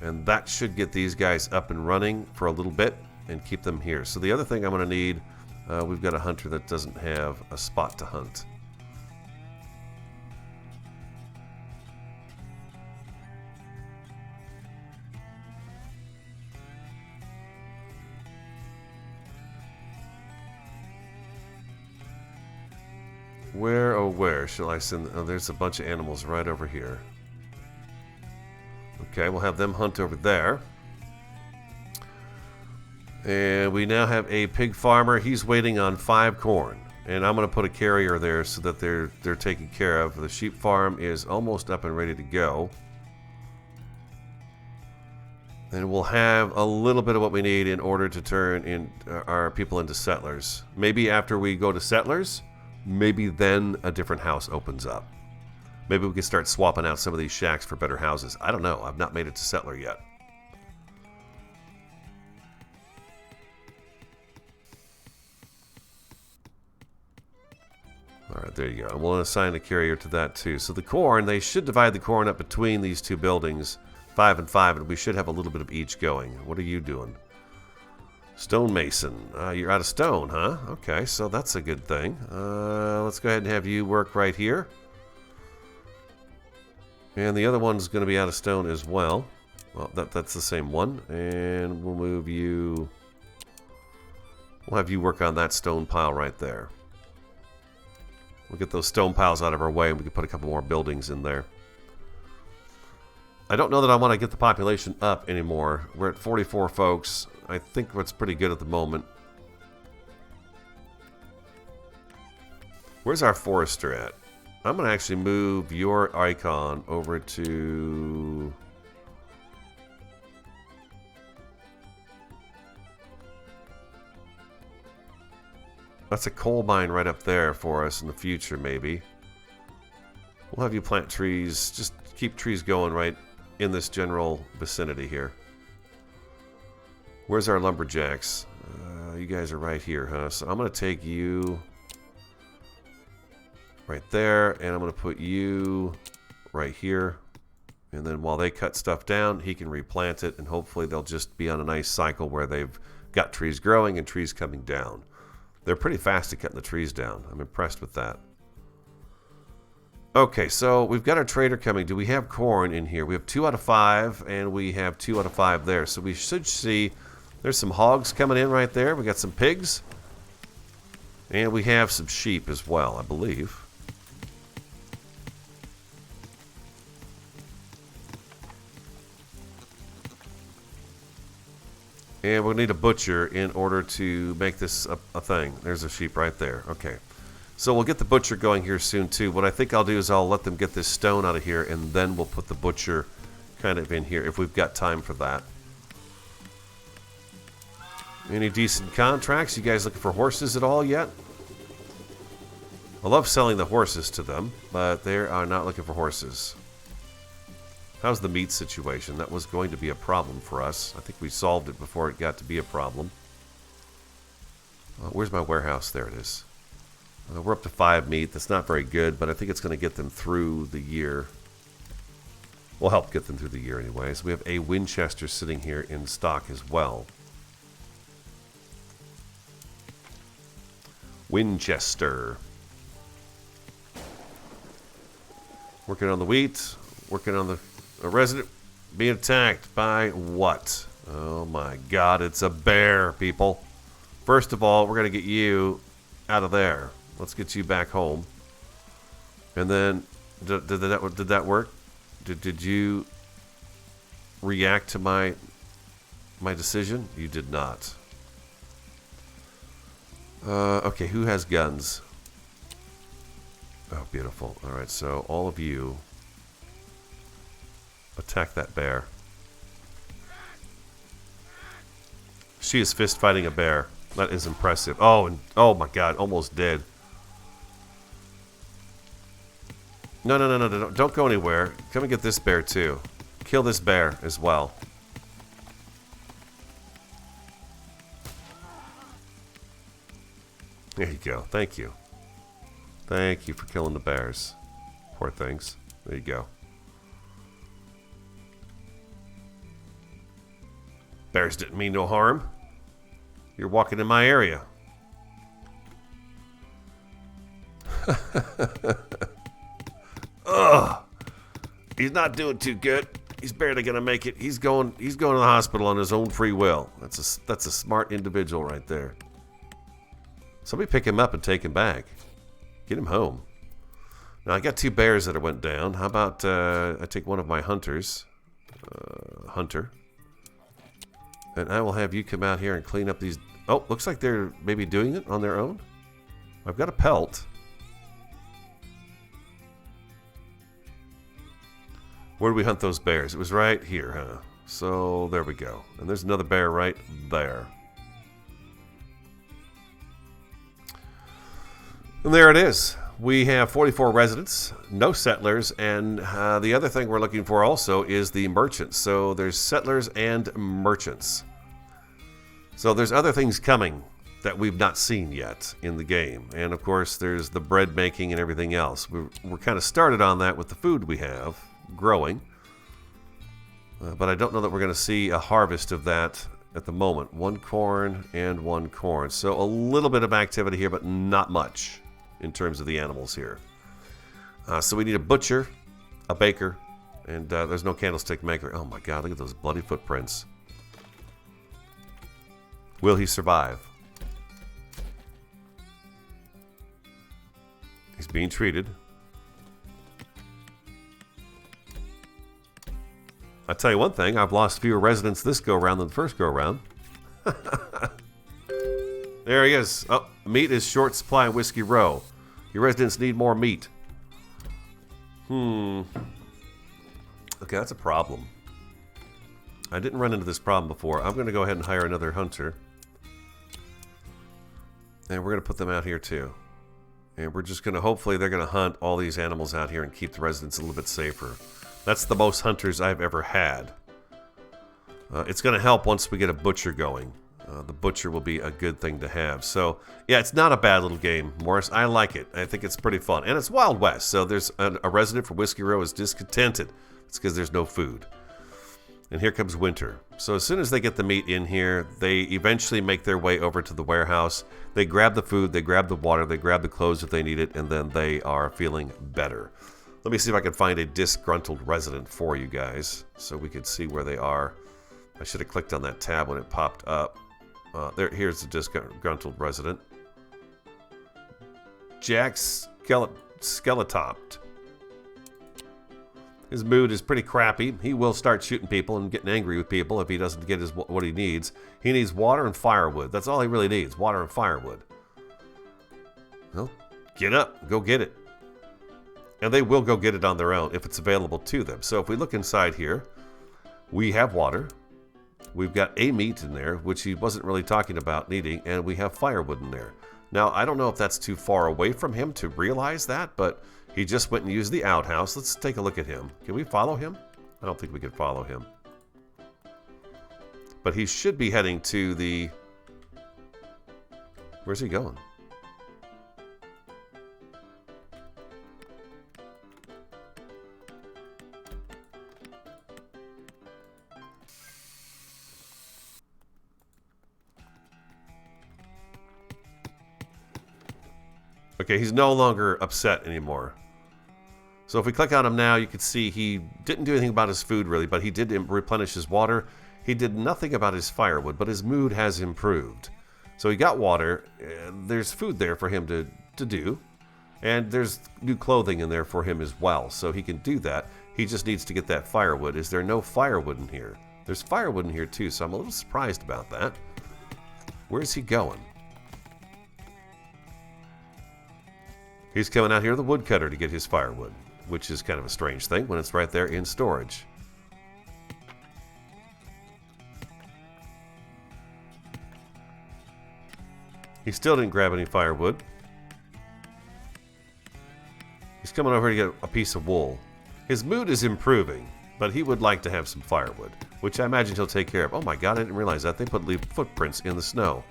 And that should get these guys up and running for a little bit and keep them here. So the other thing I'm going to need, we've got a hunter that doesn't have a spot to hunt. Where, oh where shall I send? Oh, there's a bunch of animals right over here. Okay, we'll have them hunt over there. And we now have a pig farmer. He's waiting on 5 corn. And I'm going to put a carrier there so that they're taken care of. The sheep farm is almost up and ready to go. And we'll have a little bit of what we need in order to turn in our people into settlers. Maybe after we go to settlers, maybe then a different house opens up. Maybe we can start swapping out some of these shacks for better houses. I don't know. I've not made it to settler yet. Alright, there you go. And we'll assign a carrier to that too. So the corn, they should divide the corn up between these 2 buildings, 5 and 5, and we should have a little bit of each going. What are you doing? Stonemason. You're out of stone, huh? Okay, so that's a good thing. Let's go ahead and have you work right here. And the other one's going to be out of stone as well. Well, that's the same one. And we'll move you... We'll have you work on that stone pile right there. We'll get those stone piles out of our way and we can put a couple more buildings in there. I don't know that I want to get the population up anymore. We're at 44 folks. I think that's pretty good at the moment. Where's our forester at? I'm going to actually move your icon over to... That's a coal mine right up there for us in the future, maybe. We'll have you plant trees. Just keep trees going right in this general vicinity here. Where's our lumberjacks? You guys are right here, huh? So I'm going to take you right there, and I'm going to put you right here. And then while they cut stuff down, he can replant it, and hopefully they'll just be on a nice cycle where they've got trees growing and trees coming down. They're pretty fast at cutting the trees down. I'm impressed with that. Okay, so we've got our trader coming. Do we have corn in here? We have 2 out of 5, and we have 2 out of 5 there. So we should see there's some hogs coming in right there. We got some pigs. And we have some sheep as well, I believe. And we'll need a butcher in order to make this a thing. There's a sheep right there. Okay. So we'll get the butcher going here soon too. What I think I'll do is I'll let them get this stone out of here, and then we'll put the butcher kind of in here if we've got time for that. Any decent contracts? You guys looking for horses at all yet? I love selling the horses to them, but they are not looking for horses. How's the meat situation? That was going to be a problem for us. I think we solved it before it got to be a problem. Where's my warehouse? There it is. We're up to 5 meat. That's not very good, but I think it's going to get them through the year. will help get them through the year anyways. We have a Winchester sitting here in stock as well. Winchester. Working on the wheat. Working on a resident being attacked by what? Oh my god, it's a bear, people. First of all, we're going to get you out of there. Let's get you back home. And then, did that work? Did you react to my decision? You did not. Okay, who has guns? Oh, beautiful. All right, so all of you attack that bear. She is fist fighting a bear. That is impressive. Oh, and oh my god, almost dead. No, don't go anywhere. Come and get this bear too. Kill this bear as well. There you go. Thank you. Thank you for killing the bears. Poor things. There you go. Bears didn't mean no harm. You're walking in my area. Ugh. He's not doing too good. He's barely gonna make it. He's going to the hospital on his own free will. That's a smart individual right there. Somebody pick him up and take him back. Get him home. Now I got 2 bears that went down. How about I take one of my hunters, Hunter, and I will have you come out here and clean up these. Oh, looks like they're maybe doing it on their own. I've got a pelt. Where do we hunt those bears? It was right here, huh? So there we go. And there's another bear right there. And there it is. We have 44 residents, no settlers, and the other thing we're looking for also is the merchants. So there's settlers and merchants. So there's other things coming that we've not seen yet in the game. And of course there's the bread making and everything else. We're kind of started on that with the food we have growing. But I don't know that we're going to see a harvest of that at the moment. 1 corn and 1 corn. So a little bit of activity here, but not much in terms of the animals here. So we need a butcher, a baker, and there's no candlestick maker. Oh my god, look at those bloody footprints. Will he survive? He's being treated. I'll tell you one thing, I've lost fewer residents this go-around than the first go-around. There he is. Oh, meat is short supply in Whiskey Row. Your residents need more meat. Okay, that's a problem. I didn't run into this problem before. I'm going to go ahead and hire another hunter. And we're going to put them out here too. And we're just going to, hopefully they're going to hunt all these animals out here and keep the residents a little bit safer. That's the most hunters I've ever had. It's going to help once we get a butcher going. The butcher will be a good thing to have. So, yeah, it's not a bad little game, Morris. I like it. I think it's pretty fun. And it's Wild West, so there's a resident from Whiskey Row is discontented. It's because there's no food. And here comes winter. So as soon as they get the meat in here, they eventually make their way over to the warehouse. They grab the food, they grab the water, they grab the clothes if they need it, and then they are feeling better. Let me see if I can find a disgruntled resident for you guys so we could see where they are. I should have clicked on that tab when it popped up. Here's the disgruntled resident. Jack Skeletopt. His mood is pretty crappy. He will start shooting people and getting angry with people if he doesn't get what he needs. He needs water and firewood. That's all he really needs, water and firewood. Well, get up, go get it. And they will go get it on their own if it's available to them. So if we look inside here, we have water. We've got a meat in there, which he wasn't really talking about needing, and we have firewood in there. Now, I don't know if that's too far away from him to realize that, but he just went and used the outhouse. Let's take a look at him. Can we follow him? I don't think we can follow him. But he should be heading to the... Where's he going? Okay, he's no longer upset anymore. So if we click on him now, you can see he didn't do anything about his food really, but he did replenish his water. He did nothing about his firewood, but his mood has improved. So he got water, and there's food there for him to do, and there's new clothing in there for him as well, so he can do that. He just needs to get that firewood. Is there no firewood in here? There's firewood in here too, so I'm a little surprised about that. Where's he going? He's coming out here to the woodcutter to get his firewood, which is kind of a strange thing when it's right there in storage. He still didn't grab any firewood. He's coming over to get a piece of wool. His mood is improving, but he would like to have some firewood, which I imagine he'll take care of. Oh my god, I didn't realize that. They leave footprints in the snow.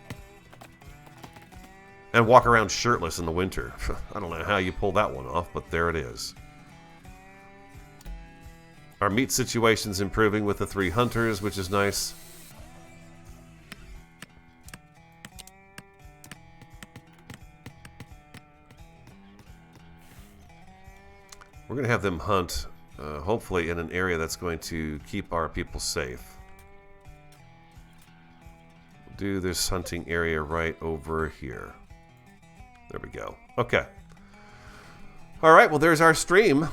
And walk around shirtless in the winter. I don't know how you pull that one off, but there it is. Our meat situation's improving with the 3 hunters, which is nice. We're going to have them hunt, hopefully in an area that's going to keep our people safe. We'll do this hunting area right over here. There we go. Okay. All right, well, there's our stream.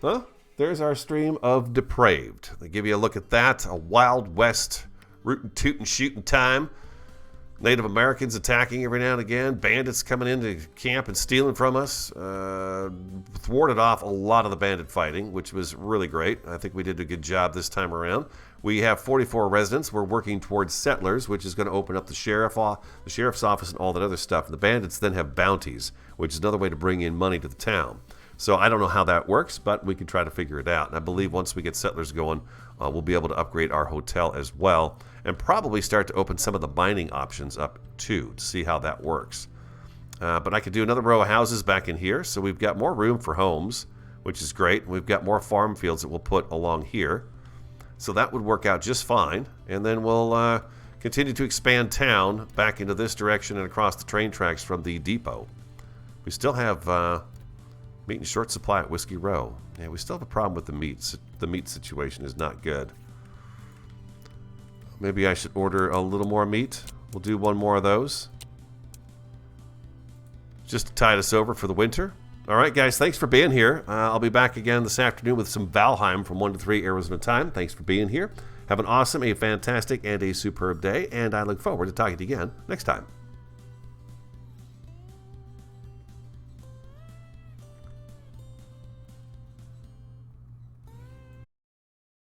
Huh? There's our stream of Depraved. They give you a look at that. A Wild West rootin' tootin' shooting time. Native Americans attacking every now and again. Bandits coming into camp and stealing from us. Thwarted off a lot of the bandit fighting, which was really great. I think we did a good job this time around. We have 44 residents. We're working towards settlers, which is going to open up the sheriff's office and all that other stuff. The bandits then have bounties, which is another way to bring in money to the town. So I don't know how that works, but we can try to figure it out. And I believe once we get settlers going, we'll be able to upgrade our hotel as well, and probably start to open some of the mining options up too, to see how that works. But I could do another row of houses back in here, so we've got more room for homes, which is great. We've got more farm fields that we'll put along here. So that would work out just fine. And then we'll continue to expand town back into this direction and across the train tracks from the depot. We still have meat in short supply at Whiskey Row. Yeah, we still have a problem with the meat. The meat situation is not good. Maybe I should order a little more meat. We'll do one more of those, just to tide us over for the winter. All right, guys, thanks for being here. I'll be back again this afternoon with some Valheim from 1 to 3 arrows at a time. Thanks for being here. Have an awesome, a fantastic, and a superb day, and I look forward to talking to you again next time.